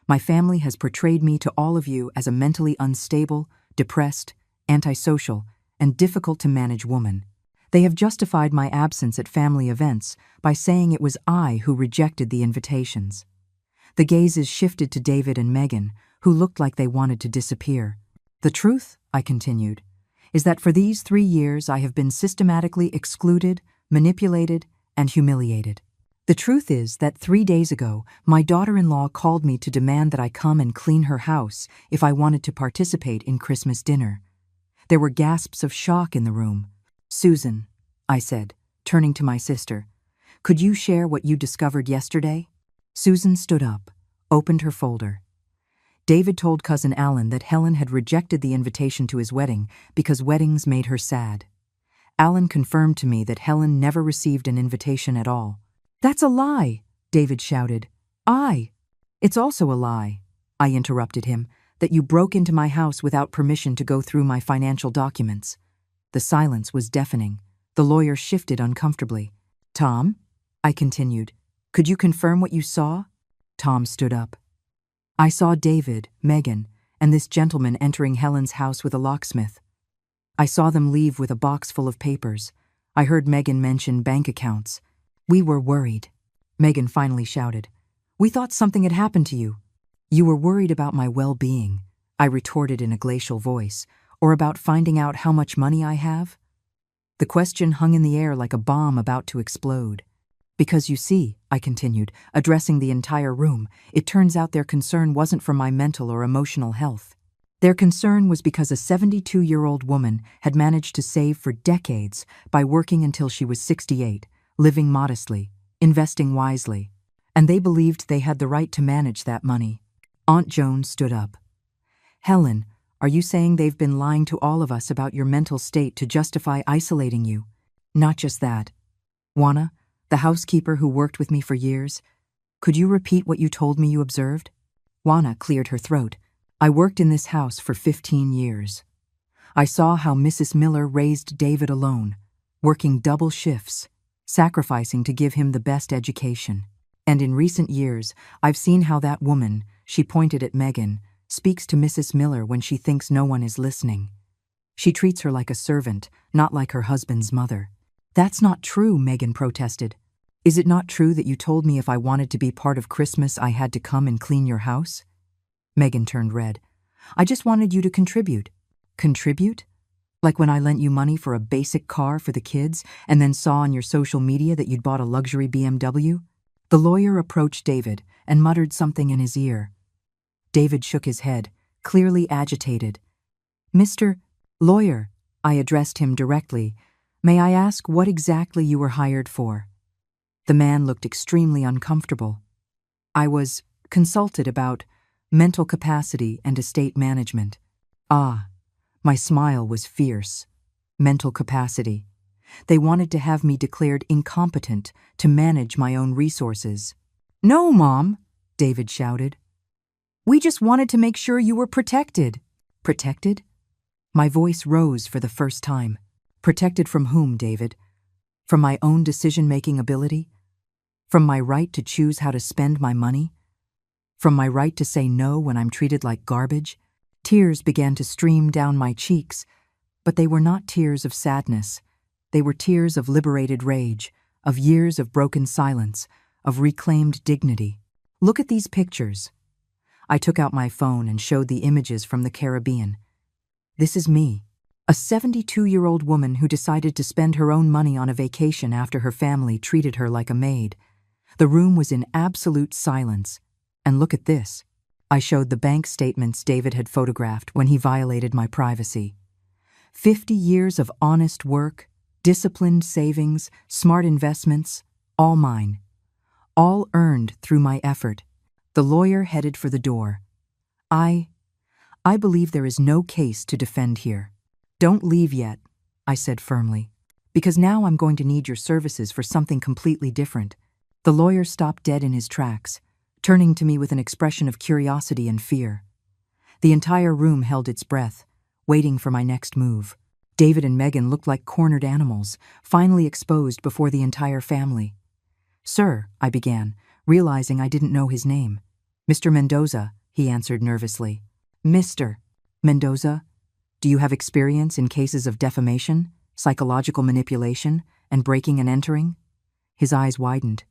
My family has portrayed me to all of you as a mentally unstable, depressed, antisocial, and difficult-to-manage woman. They have justified my absence at family events by saying it was I who rejected the invitations. The gazes shifted to David and Megan, who looked like they wanted to disappear. The truth, I continued, is that for these 3 years I have been systematically excluded, manipulated, and humiliated. The truth is that 3 days ago, my daughter-in-law called me to demand that I come and clean her house if I wanted to participate in Christmas dinner. There were gasps of shock in the room. Susan, I said, turning to my sister, could you share what you discovered yesterday? Susan stood up, opened her folder. David told Cousin Alan that Helen had rejected the invitation to his wedding because weddings made her sad. Alan confirmed to me that Helen never received an invitation at all. That's a lie, David shouted. It's also a lie, I interrupted him, that you broke into my house without permission to go through my financial documents. The silence was deafening. The lawyer shifted uncomfortably. Tom, I continued, could you confirm what you saw? Tom stood up. I saw David, Megan, and this gentleman entering Helen's house with a locksmith. I saw them leave with a box full of papers. I heard Megan mention bank accounts. We were worried. Megan finally shouted. We thought something had happened to you. You were worried about my well-being, I retorted in a glacial voice, or about finding out how much money I have? The question hung in the air like a bomb about to explode. Because you see, I continued, addressing the entire room, it turns out their concern wasn't for my mental or emotional health. Their concern was because a 72-year-old woman had managed to save for decades by working until she was 68, living modestly, investing wisely, and they believed they had the right to manage that money. Aunt Joan stood up. Helen, are you saying they've been lying to all of us about your mental state to justify isolating you? Not just that. Juana, the housekeeper who worked with me for years, could you repeat what you told me you observed? Juana cleared her throat. I worked in this house for 15 years. I saw how Mrs. Miller raised David alone, working double shifts, sacrificing to give him the best education. And in recent years, I've seen how that woman, she pointed at Megan, speaks to Mrs. Miller when she thinks no one is listening. She treats her like a servant, not like her husband's mother. That's not true, Megan protested. Is it not true that you told me if I wanted to be part of Christmas I had to come and clean your house? Megan turned red. I just wanted you to contribute. Contribute? Like when I lent you money for a basic car for the kids and then saw on your social media that you'd bought a luxury BMW? The lawyer approached David and muttered something in his ear. David shook his head, clearly agitated. "Mr. Lawyer," I addressed him directly, "may I ask what exactly you were hired for?" The man looked extremely uncomfortable. "I was consulted about mental capacity and estate management." Ah, my smile was fierce. Mental capacity. They wanted to have me declared incompetent to manage my own resources. "No, Mom," David shouted. "We just wanted to make sure you were protected." Protected? My voice rose for the first time. Protected from whom, David? From my own decision-making ability? From my right to choose how to spend my money? From my right to say no when I'm treated like garbage? Tears began to stream down my cheeks, but they were not tears of sadness. They were tears of liberated rage, of years of broken silence, of reclaimed dignity. "Look at these pictures." I took out my phone and showed the images from the Caribbean. This is me, a 72-year-old woman who decided to spend her own money on a vacation after her family treated her like a maid. The room was in absolute silence. And look at this. I showed the bank statements David had photographed when he violated my privacy. 50 years of honest work, disciplined savings, smart investments, all mine. All earned through my effort. The lawyer headed for the door. I believe there is no case to defend here. "Don't leave yet," I said firmly, "because now I'm going to need your services for something completely different." The lawyer stopped dead in his tracks, turning to me with an expression of curiosity and fear. The entire room held its breath, waiting for my next move. David and Megan looked like cornered animals, finally exposed before the entire family. "Sir," I began, realizing I didn't know his name. "Mr. Mendoza," he answered nervously. "Mr. Mendoza, do you have experience in cases of defamation, psychological manipulation, and breaking and entering?" His eyes widened.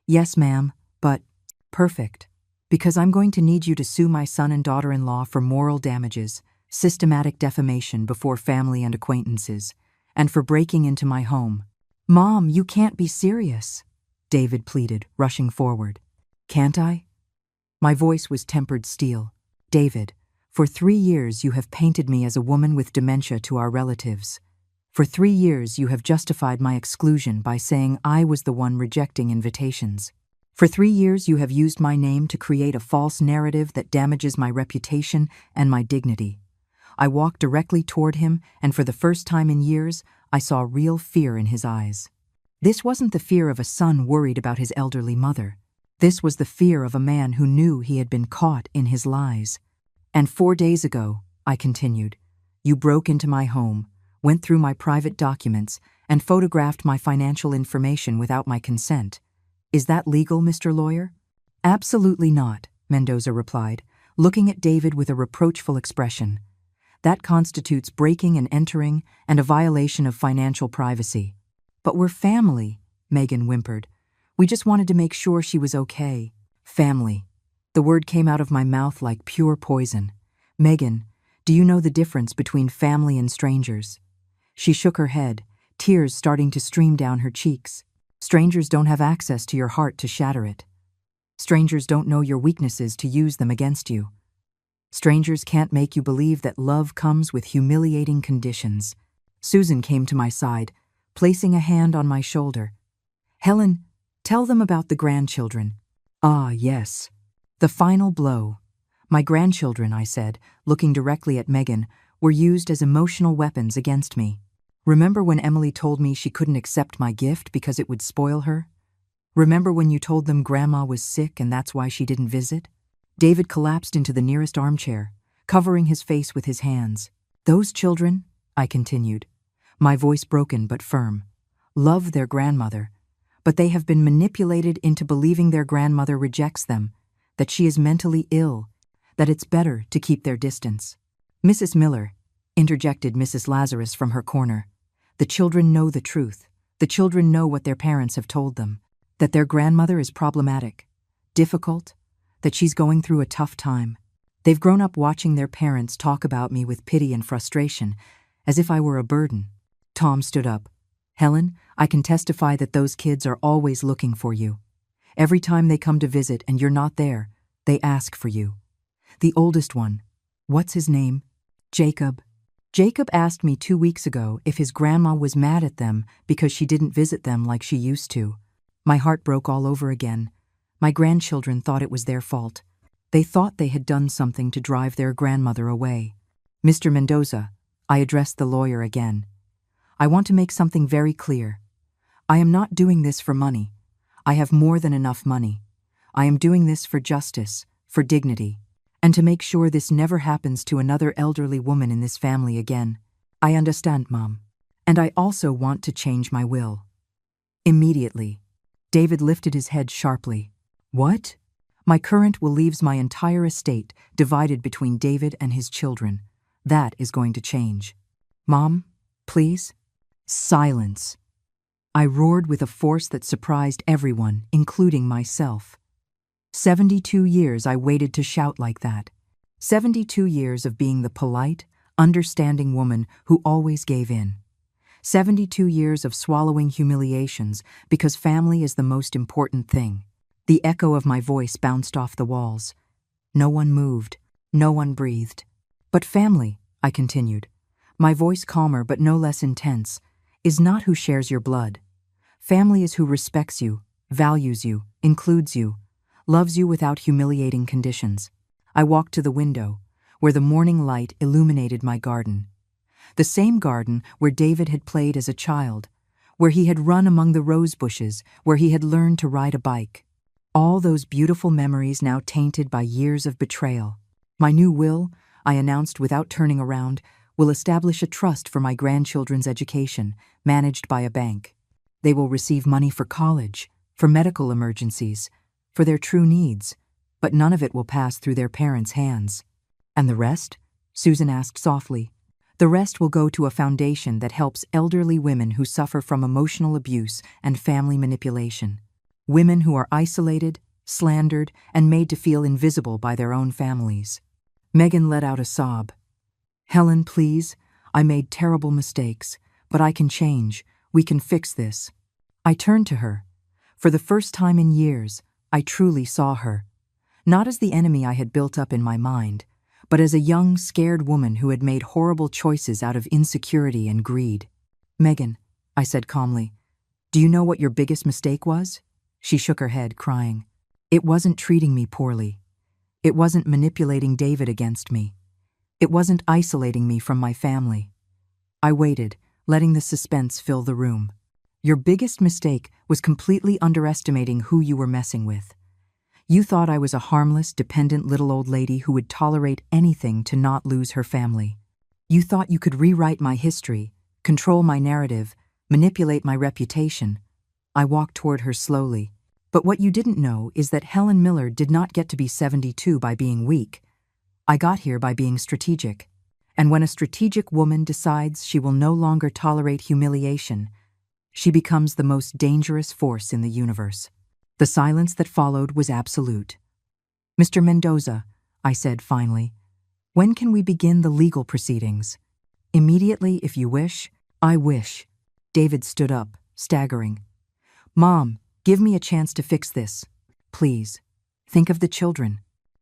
"Yes, ma'am, but..." "Perfect. Because I'm going to need you to sue my son and daughter-in-law for moral damages, systematic defamation before family and acquaintances, and for breaking into my home." "Mom, you can't be serious," David pleaded, rushing forward. "Can't I?" My voice was tempered steel. "David, for 3 years you have painted me as a woman with dementia to our relatives. For 3 years you have justified my exclusion by saying I was the one rejecting invitations. For 3 years you have used my name to create a false narrative that damages my reputation and my dignity." I walked directly toward him, and for the first time in years, I saw real fear in his eyes. This wasn't the fear of a son worried about his elderly mother. This was the fear of a man who knew he had been caught in his lies. "And 4 days ago," I continued, "you broke into my home, went through my private documents, and photographed my financial information without my consent. Is that legal, Mr. Lawyer?" "Absolutely not," Mendoza replied, looking at David with a reproachful expression. "That constitutes breaking and entering and a violation of financial privacy." "But we're family," Megan whimpered. "We just wanted to make sure she was okay." Family. The word came out of my mouth like pure poison. "Megan, do you know the difference between family and strangers?" She shook her head, tears starting to stream down her cheeks. "Strangers don't have access to your heart to shatter it. Strangers don't know your weaknesses to use them against you. Strangers can't make you believe that love comes with humiliating conditions." Susan came to my side, placing a hand on my shoulder. "Helen, tell them about the grandchildren." "Ah, yes. The final blow. My grandchildren," I said, looking directly at Megan, "were used as emotional weapons against me. Remember when Emily told me she couldn't accept my gift because it would spoil her? Remember when you told them Grandma was sick and that's why she didn't visit?" David collapsed into the nearest armchair, covering his face with his hands. "Those children," I continued, my voice broken but firm, "love their grandmother, but they have been manipulated into believing their grandmother rejects them, that she is mentally ill, that it's better to keep their distance." "Mrs. Miller," interjected Mrs. Lazarus from her corner, "the children know the truth. The children know what their parents have told them, that their grandmother is problematic, difficult, that she's going through a tough time. They've grown up watching their parents talk about me with pity and frustration, as if I were a burden." Tom stood up. "Helen, I can testify that those kids are always looking for you. Every time they come to visit and you're not there, they ask for you. The oldest one, what's his name? Jacob. Jacob asked me 2 weeks ago if his grandma was mad at them because she didn't visit them like she used to. My heart broke all over again. My grandchildren thought it was their fault. They thought they had done something to drive their grandmother away. Mr. Mendoza, I addressed the lawyer again. I want to make something very clear. I am not doing this for money. I have more than enough money. I am doing this for justice, for dignity, and to make sure this never happens to another elderly woman in this family again. I understand, Mom. And I also want to change my will. Immediately, David lifted his head sharply. What? My current will leaves my entire estate divided between David and his children. That is going to change. Mom, please? Silence. I roared with a force that surprised everyone, including myself. 72 years I waited to shout like that. 72 years of being the polite, understanding woman who always gave in. 72 years of swallowing humiliations because family is the most important thing. The echo of my voice bounced off the walls. No one moved. No one breathed. But family, I continued, my voice calmer but no less intense, is not who shares your blood. Family is who respects you, values you, includes you, loves you without humiliating conditions. I walked to the window, where the morning light illuminated my garden. The same garden where David had played as a child, where he had run among the rose bushes, where he had learned to ride a bike. All those beautiful memories now tainted by years of betrayal. My new will, I announced without turning around, will establish a trust for my grandchildren's education, managed by a bank. They will receive money for college, for medical emergencies, for their true needs, but none of it will pass through their parents' hands. And the rest? Susan asked softly. The rest will go to a foundation that helps elderly women who suffer from emotional abuse and family manipulation. Women who are isolated, slandered, and made to feel invisible by their own families. Megan let out a sob. Helen, please, I made terrible mistakes, but I can change. We can fix this. I turned to her. For the first time in years, I truly saw her. Not as the enemy I had built up in my mind, but as a young, scared woman who had made horrible choices out of insecurity and greed. Megan, I said calmly, do you know what your biggest mistake was? She shook her head, crying. It wasn't treating me poorly. It wasn't manipulating David against me. It wasn't isolating me from my family. I waited, letting the suspense fill the room. Your biggest mistake was completely underestimating who you were messing with. You thought I was a harmless, dependent little old lady who would tolerate anything to not lose her family. You thought you could rewrite my history, control my narrative, manipulate my reputation. I walked toward her slowly. But what you didn't know is that Helen Miller did not get to be 72 by being weak. I got here by being strategic. And when a strategic woman decides she will no longer tolerate humiliation, she becomes the most dangerous force in the universe. The silence that followed was absolute. Mr. Mendoza, I said finally, when can we begin the legal proceedings? Immediately, if you wish. I wish. David stood up, staggering. Mom, give me a chance to fix this. Please. Think of the children.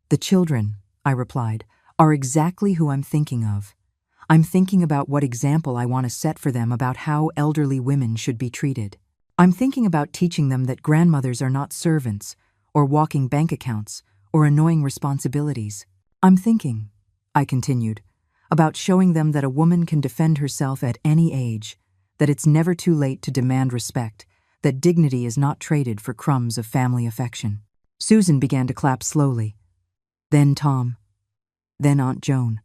The children, I replied, are exactly who I'm thinking of. I'm thinking about what example I want to set for them about how elderly women should be treated. I'm thinking about teaching them that grandmothers are not servants, or walking bank accounts, or annoying responsibilities. I'm thinking, I continued, about showing them that a woman can defend herself at any age, that it's never too late to demand respect, that dignity is not traded for crumbs of family affection. Susan began to clap slowly. Then Tom. Then Aunt Joan.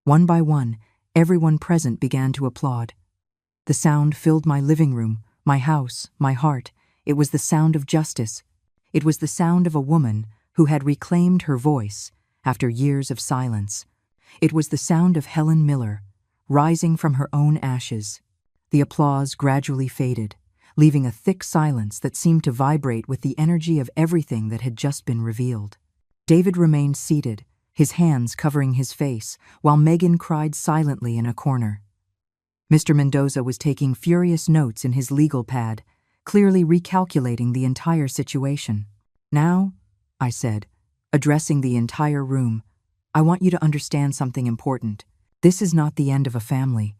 One by one, everyone present began to applaud. The sound filled my living room, my house, my heart. It was the sound of justice. It was the sound of a woman who had reclaimed her voice after years of silence. It was the sound of Helen Miller, rising from her own ashes. The applause gradually faded, leaving a thick silence that seemed to vibrate with the energy of everything that had just been revealed. David remained seated, his hands covering his face, while Megan cried silently in a corner. Mr. Mendoza was taking furious notes in his legal pad, clearly recalculating the entire situation. "Now," I said, addressing the entire room, "I want you to understand something important. This is not the end of a family.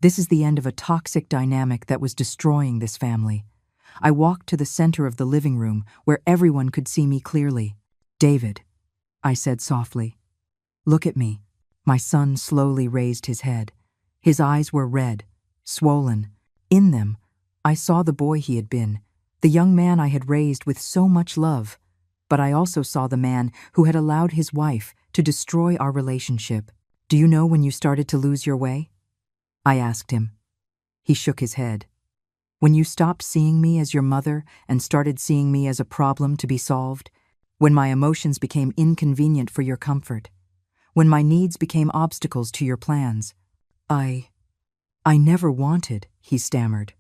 This is the end of a toxic dynamic that was destroying this family." I walked to the center of the living room where everyone could see me clearly. "David," I said softly, "look at me." My son slowly raised his head. His eyes were red, swollen. In them, I saw the boy he had been, the young man I had raised with so much love. But I also saw the man who had allowed his wife to destroy our relationship. "Do you know when you started to lose your way?" I asked him. He shook his head. "When you stopped seeing me as your mother and started seeing me as a problem to be solved, when my emotions became inconvenient for your comfort, when my needs became obstacles to your plans. I never wanted," he stammered.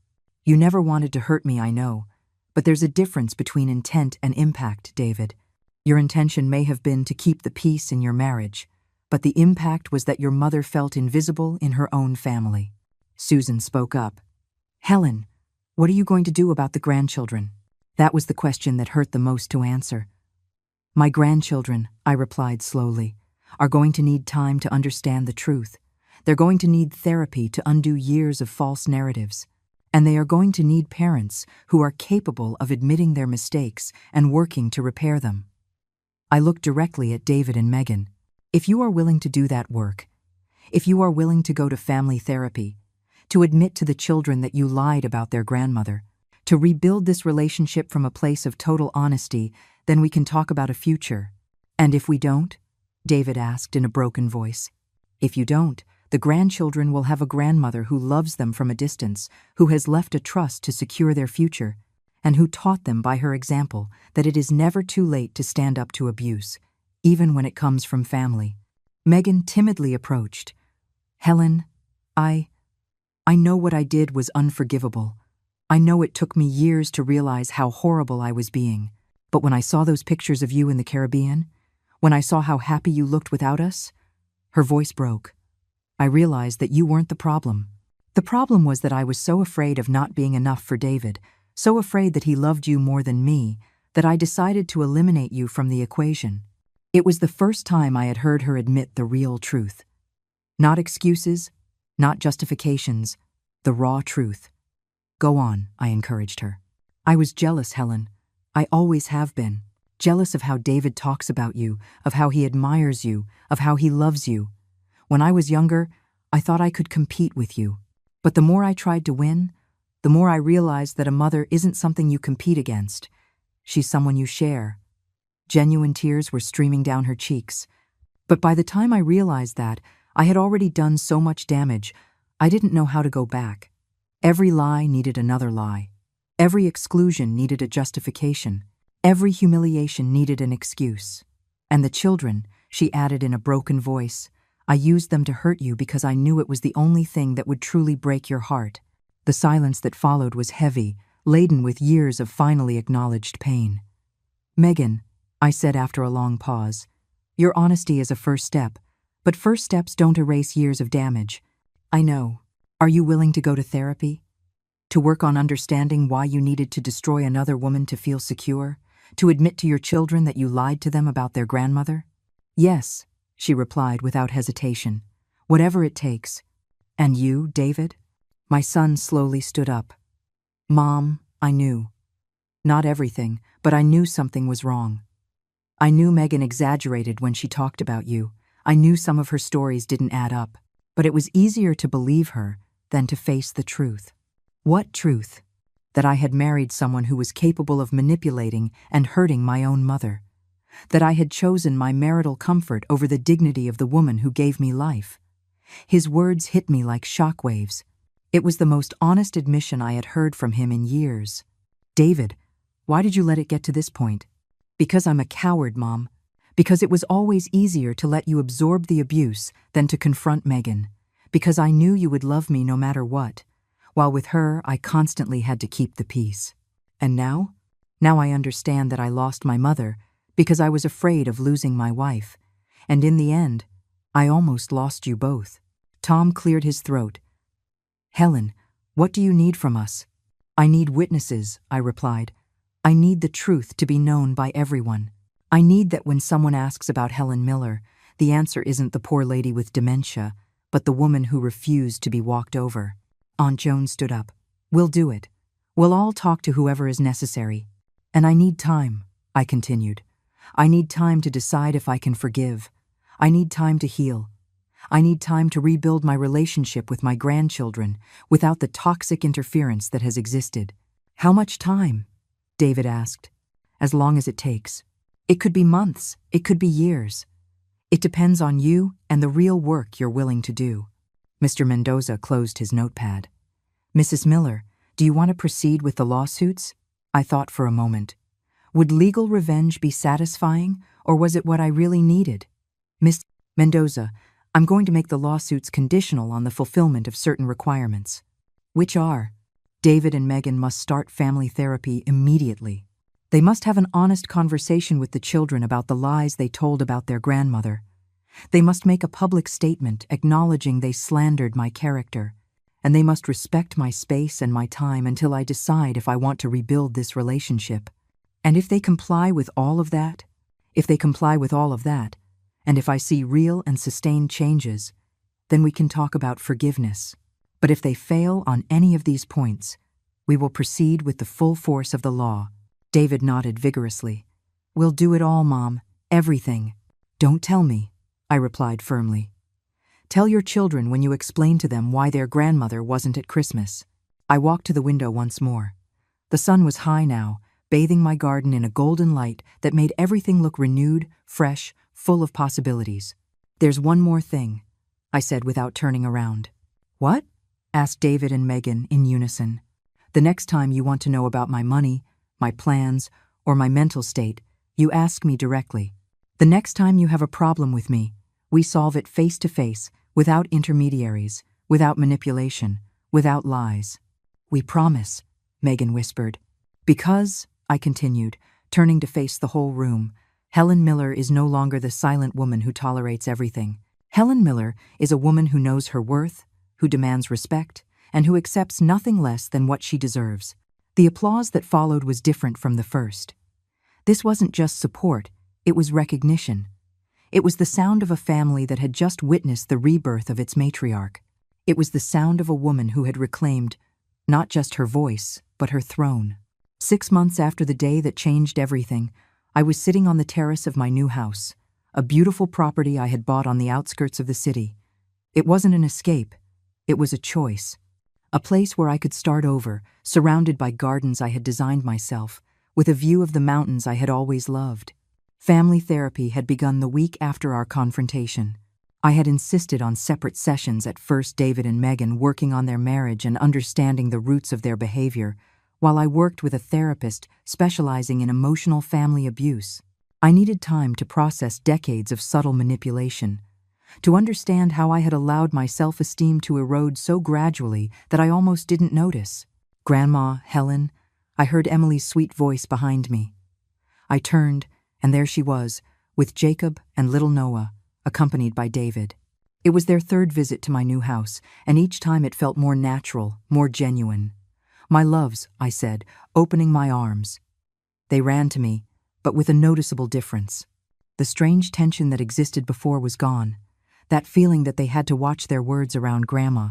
"You never wanted to hurt me, I know. But there's a difference between intent and impact, David. Your intention may have been to keep the peace in your marriage, but the impact was that your mother felt invisible in her own family." Susan spoke up. "Helen, what are you going to do about the grandchildren?" That was the question that hurt the most to answer. "My grandchildren," I replied slowly, "are going to need time to understand the truth. They're going to need therapy to undo years of false narratives. And they are going to need parents who are capable of admitting their mistakes and working to repair them." I looked directly at David and Megan. "If you are willing to do that work, if you are willing to go to family therapy, to admit to the children that you lied about their grandmother, to rebuild this relationship from a place of total honesty, then we can talk about a future. And if we don't?" David asked in a broken voice. "If you don't, the grandchildren will have a grandmother who loves them from a distance, who has left a trust to secure their future, and who taught them by her example that it is never too late to stand up to abuse, even when it comes from family." Megan timidly approached. "Helen, I know what I did was unforgivable. I know it took me years to realize how horrible I was being. But when I saw those pictures of you in the Caribbean, when I saw how happy you looked without us," her voice broke, "I realized that you weren't the problem. The problem was that I was so afraid of not being enough for David, so afraid that he loved you more than me, that I decided to eliminate you from the equation." It was the first time I had heard her admit the real truth. Not excuses, not justifications, the raw truth. "Go on," I encouraged her. "I was jealous, Helen. I always have been. Jealous of how David talks about you, of how he admires you, of how he loves you. When I was younger, I thought I could compete with you. But the more I tried to win, the more I realized that a mother isn't something you compete against. She's someone you share." Genuine tears were streaming down her cheeks. But by the time I realized that, I had already done so much damage, I didn't know how to go back. Every lie needed another lie. Every exclusion needed a justification. Every humiliation needed an excuse. "And the children," she added in a broken voice, "I used them to hurt you because I knew it was the only thing that would truly break your heart." The silence that followed was heavy, laden with years of finally acknowledged pain. "Megan," I said after a long pause, "your honesty is a first step, but first steps don't erase years of damage. I know. Are you willing to go to therapy? To work on understanding why you needed to destroy another woman to feel secure? To admit to your children that you lied to them about their grandmother?" "Yes," she replied without hesitation. "Whatever it takes." "And you, David?" My son slowly stood up. "Mom, I knew. Not everything, but I knew something was wrong. I knew Megan exaggerated when she talked about you. I knew some of her stories didn't add up. But it was easier to believe her than to face the truth." "What truth?" "That I had married someone who was capable of manipulating and hurting my own mother. That I had chosen my marital comfort over the dignity of the woman who gave me life." His words hit me like shockwaves. It was the most honest admission I had heard from him in years. "David, why did you let it get to this point?" "Because I'm a coward, Mom. Because it was always easier to let you absorb the abuse than to confront Megan. Because I knew you would love me no matter what, while with her I constantly had to keep the peace. And now? Now I understand that I lost my mother because I was afraid of losing my wife. And in the end, I almost lost you both." Tom cleared his throat. "Helen, what do you need from us?" I need witnesses, I replied. I need the truth to be known by everyone. I need that when someone asks about Helen Miller, the answer isn't the poor lady with dementia, but the woman who refused to be walked over. Aunt Joan stood up. We'll do it. We'll all talk to whoever is necessary. And I need time, I continued. I need time to decide if I can forgive. I need time to heal. I need time to rebuild my relationship with my grandchildren without the toxic interference that has existed. How much time? David asked. As long as it takes. It could be months, it could be years. It depends on you and the real work you're willing to do. Mr. Mendoza closed his notepad. Mrs. Miller, do you want to proceed with the lawsuits? I thought for a moment. Would legal revenge be satisfying, or was it what I really needed? Miss Mendoza, I'm going to make the lawsuits conditional on the fulfillment of certain requirements. Which are? David and Megan must start family therapy immediately. They must have an honest conversation with the children about the lies they told about their grandmother. They must make a public statement acknowledging they slandered my character, and they must respect my space and my time until I decide if I want to rebuild this relationship. And if they comply with all of that, and if I see real and sustained changes, then we can talk about forgiveness. But if they fail on any of these points, we will proceed with the full force of the law. David nodded vigorously. We'll do it all, Mom. Everything. Don't tell me, I replied firmly. Tell your children when you explain to them why their grandmother wasn't at Christmas. I walked to the window once more. The sun was high now, bathing my garden in a golden light that made everything look renewed, fresh, full of possibilities. There's one more thing, I said without turning around. What? Asked David and Megan in unison. The next time you want to know about my money, my plans, or my mental state, you ask me directly. The next time you have a problem with me, we solve it face to face, without intermediaries, without manipulation, without lies. We promise, Megan whispered. Because, I continued, turning to face the whole room, Helen Miller is no longer the silent woman who tolerates everything. Helen Miller is a woman who knows her worth, who demands respect, and who accepts nothing less than what she deserves. The applause that followed was different from the first. This wasn't just support, it was recognition. It was the sound of a family that had just witnessed the rebirth of its matriarch. It was the sound of a woman who had reclaimed not just her voice, but her throne. 6 months after the day that changed everything, I was sitting on the terrace of my new house, a beautiful property I had bought on the outskirts of the city. It wasn't an escape, it was a choice. A place where I could start over, surrounded by gardens I had designed myself, with a view of the mountains I had always loved. Family therapy had begun the week after our confrontation. I had insisted on separate sessions at first, David and Megan working on their marriage and understanding the roots of their behavior, while I worked with a therapist specializing in emotional family abuse. I needed time to process decades of subtle manipulation, to understand how I had allowed my self-esteem to erode so gradually that I almost didn't notice. Grandma, Helen, I heard Emily's sweet voice behind me. I turned, and there she was, with Jacob and little Noah, accompanied by David. It was their third visit to my new house, and each time it felt more natural, more genuine. My loves, I said, opening my arms. They ran to me, but with a noticeable difference. The strange tension that existed before was gone. That feeling that they had to watch their words around Grandma.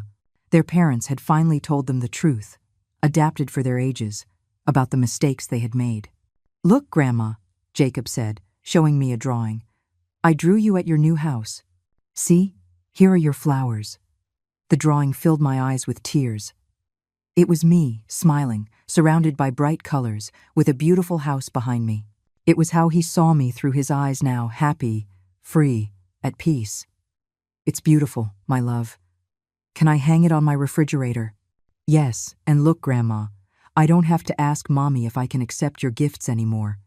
Their parents had finally told them the truth, adapted for their ages, about the mistakes they had made. Look, Grandma, Jacob said, showing me a drawing. I drew you at your new house. See, here are your flowers. The drawing filled my eyes with tears. It was me, smiling, surrounded by bright colors, with a beautiful house behind me. It was how he saw me through his eyes now, happy, free, at peace. It's beautiful, my love. Can I hang it on my refrigerator? Yes, and look, Grandma, I don't have to ask Mommy if I can accept your gifts anymore.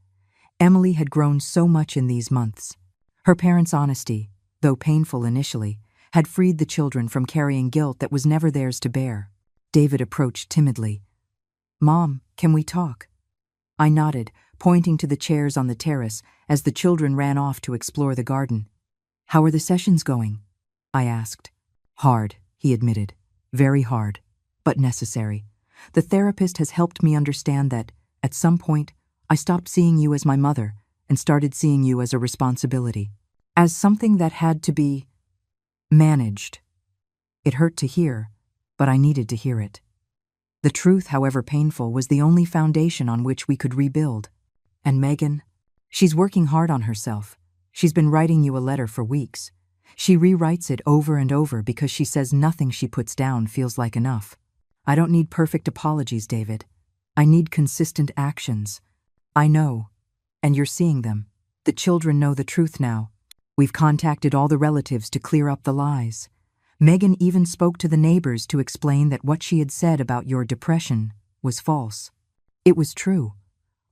Emily had grown so much in these months. Her parents' honesty, though painful initially, had freed the children from carrying guilt that was never theirs to bear. David approached timidly. Mom, can we talk? I nodded, pointing to the chairs on the terrace as the children ran off to explore the garden. How are the sessions going? I asked. Hard, he admitted. Very hard, but necessary. The therapist has helped me understand that, at some point, I stopped seeing you as my mother and started seeing you as a responsibility, as something that had to be managed. It hurt to hear, but I needed to hear it. The truth, however painful, was the only foundation on which we could rebuild. And Megan, she's working hard on herself. She's been writing you a letter for weeks. She rewrites it over and over because she says nothing she puts down feels like enough. I don't need perfect apologies, David. I need consistent actions. I know, and you're seeing them. The children know the truth now. We've contacted all the relatives to clear up the lies. Megan even spoke to the neighbors to explain that what she had said about your depression was false. It was true.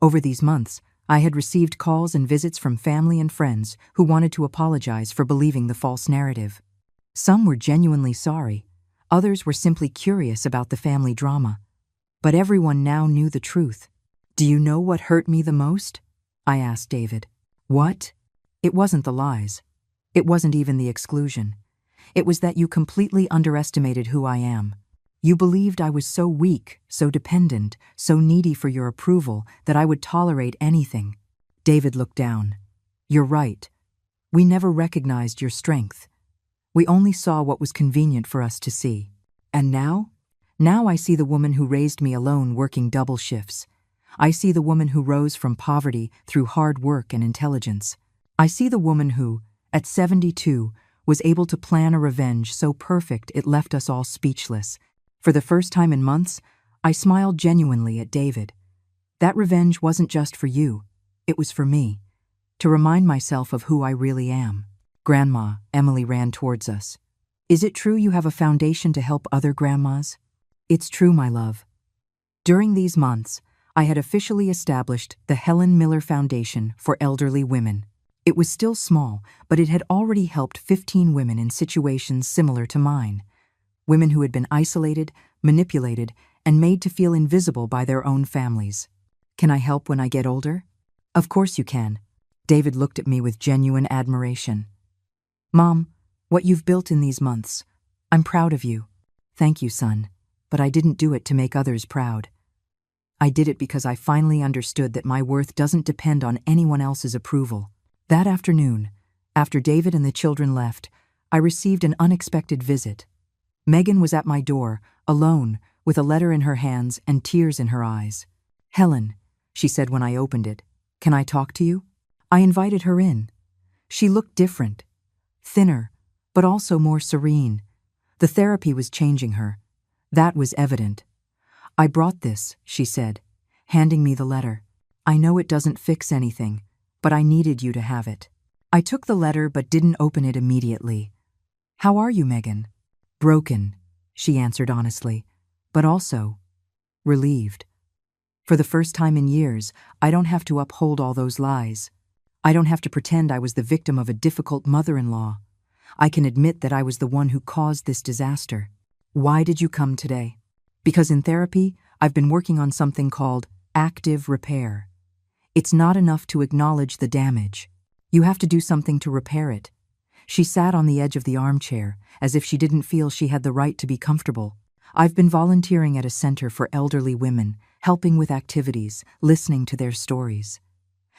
Over these months, I had received calls and visits from family and friends who wanted to apologize for believing the false narrative. Some were genuinely sorry. Others were simply curious about the family drama. But everyone now knew the truth. Do you know what hurt me the most? I asked David. What? It wasn't the lies. It wasn't even the exclusion. It was that you completely underestimated who I am. You believed I was so weak, so dependent, so needy for your approval that I would tolerate anything. David looked down. You're right. We never recognized your strength. We only saw what was convenient for us to see. And now? Now I see the woman who raised me alone working double shifts. I see the woman who rose from poverty through hard work and intelligence. I see the woman who, at 72, was able to plan a revenge so perfect it left us all speechless. For the first time in months, I smiled genuinely at David. That revenge wasn't just for you, it was for me, to remind myself of who I really am. Grandma, Emily ran towards us. Is it true you have a foundation to help other grandmas? It's true, my love. During these months, I had officially established the Helen Miller Foundation for Elderly Women. It was still small, but it had already helped 15 women in situations similar to mine. Women who had been isolated, manipulated, and made to feel invisible by their own families. Can I help when I get older? Of course you can. David looked at me with genuine admiration. Mom, what you've built in these months, I'm proud of you. Thank you, son, but I didn't do it to make others proud. I did it because I finally understood that my worth doesn't depend on anyone else's approval. That afternoon, after David and the children left, I received an unexpected visit. Megan was at my door, alone, with a letter in her hands and tears in her eyes. Helen, she said when I opened it, can I talk to you? I invited her in. She looked different, thinner, but also more serene. The therapy was changing her. That was evident. I brought this, she said, handing me the letter. I know it doesn't fix anything, but I needed you to have it. I took the letter but didn't open it immediately. How are you, Megan? Broken, she answered honestly, but also relieved. For the first time in years, I don't have to uphold all those lies. I don't have to pretend I was the victim of a difficult mother-in-law. I can admit that I was the one who caused this disaster. Why did you come today? Because in therapy, I've been working on something called active repair. It's not enough to acknowledge the damage. You have to do something to repair it. She sat on the edge of the armchair, as if she didn't feel she had the right to be comfortable. I've been volunteering at a center for elderly women, helping with activities, listening to their stories.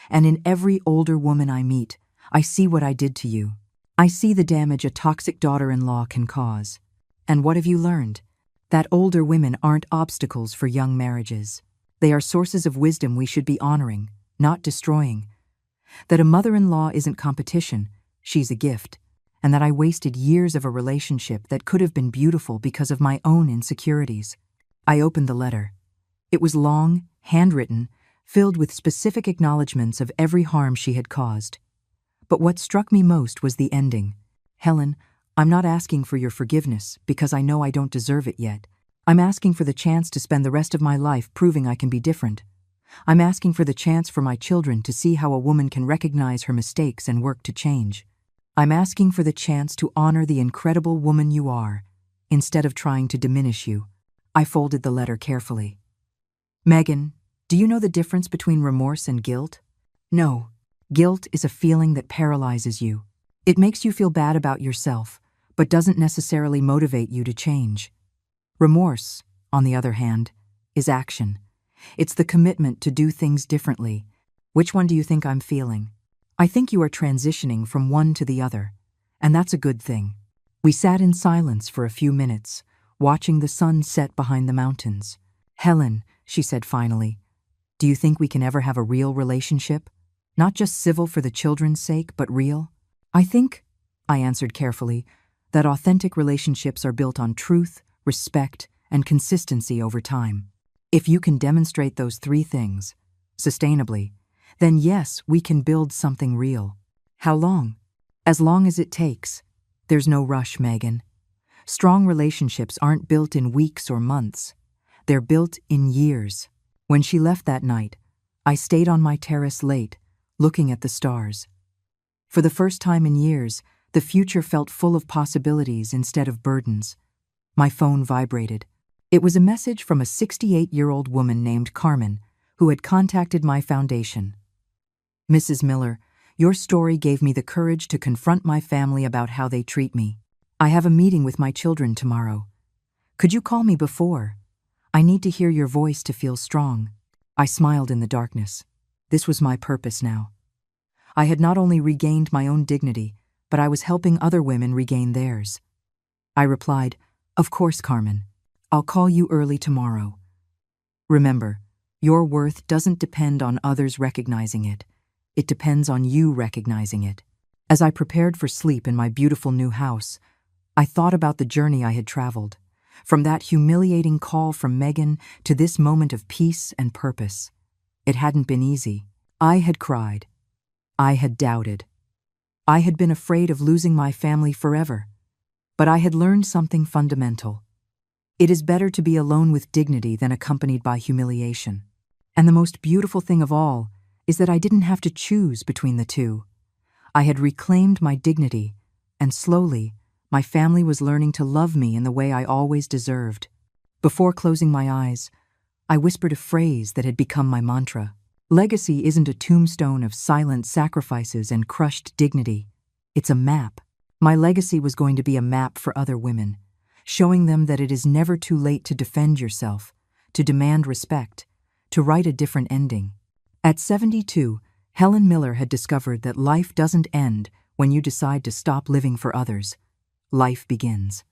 And in every older woman I meet, I see what I did to you. I see the damage a toxic daughter-in-law can cause. And what have you learned? That older women aren't obstacles for young marriages. They are sources of wisdom we should be honoring, not destroying. That a mother-in-law isn't competition, she's a gift. And that I wasted years of a relationship that could have been beautiful because of my own insecurities. I opened the letter. It was long, handwritten, filled with specific acknowledgments of every harm she had caused. But what struck me most was the ending. Helen, I'm not asking for your forgiveness because I know I don't deserve it yet. I'm asking for the chance to spend the rest of my life proving I can be different. I'm asking for the chance for my children to see how a woman can recognize her mistakes and work to change. I'm asking for the chance to honor the incredible woman you are, instead of trying to diminish you. I folded the letter carefully. Megan, do you know the difference between remorse and guilt? No. Guilt is a feeling that paralyzes you. It makes you feel bad about yourself, but doesn't necessarily motivate you to change. Remorse, on the other hand, is action. It's the commitment to do things differently. Which one do you think I'm feeling? I think you are transitioning from one to the other, and that's a good thing. We sat in silence for a few minutes, watching the sun set behind the mountains. Helen, she said finally, do you think we can ever have a real relationship? Not just civil for the children's sake, but real? I think, I answered carefully, that authentic relationships are built on truth, respect, and consistency over time. If you can demonstrate those three things, sustainably, then yes, we can build something real. How long? As long as it takes. There's no rush, Megan. Strong relationships aren't built in weeks or months. They're built in years. When she left that night, I stayed on my terrace late, looking at the stars. For the first time in years, the future felt full of possibilities instead of burdens. My phone vibrated. It was a message from a 68-year-old woman named Carmen, who had contacted my foundation. Mrs. Miller, your story gave me the courage to confront my family about how they treat me. I have a meeting with my children tomorrow. Could you call me before? I need to hear your voice to feel strong. I smiled in the darkness. This was my purpose now. I had not only regained my own dignity, but I was helping other women regain theirs. I replied, of course, Carmen. I'll call you early tomorrow. Remember, your worth doesn't depend on others recognizing it. It depends on you recognizing it. As I prepared for sleep in my beautiful new house, I thought about the journey I had traveled, from that humiliating call from Megan to this moment of peace and purpose. It hadn't been easy. I had cried. I had doubted. I had been afraid of losing my family forever. But I had learned something fundamental. It is better to be alone with dignity than accompanied by humiliation. And the most beautiful thing of all is that I didn't have to choose between the two. I had reclaimed my dignity, and slowly, my family was learning to love me in the way I always deserved. Before closing my eyes, I whispered a phrase that had become my mantra. Legacy isn't a tombstone of silent sacrifices and crushed dignity. It's a map. My legacy was going to be a map for other women, showing them that it is never too late to defend yourself, to demand respect, to write a different ending. At 72, Helen Miller had discovered that life doesn't end when you decide to stop living for others. Life begins.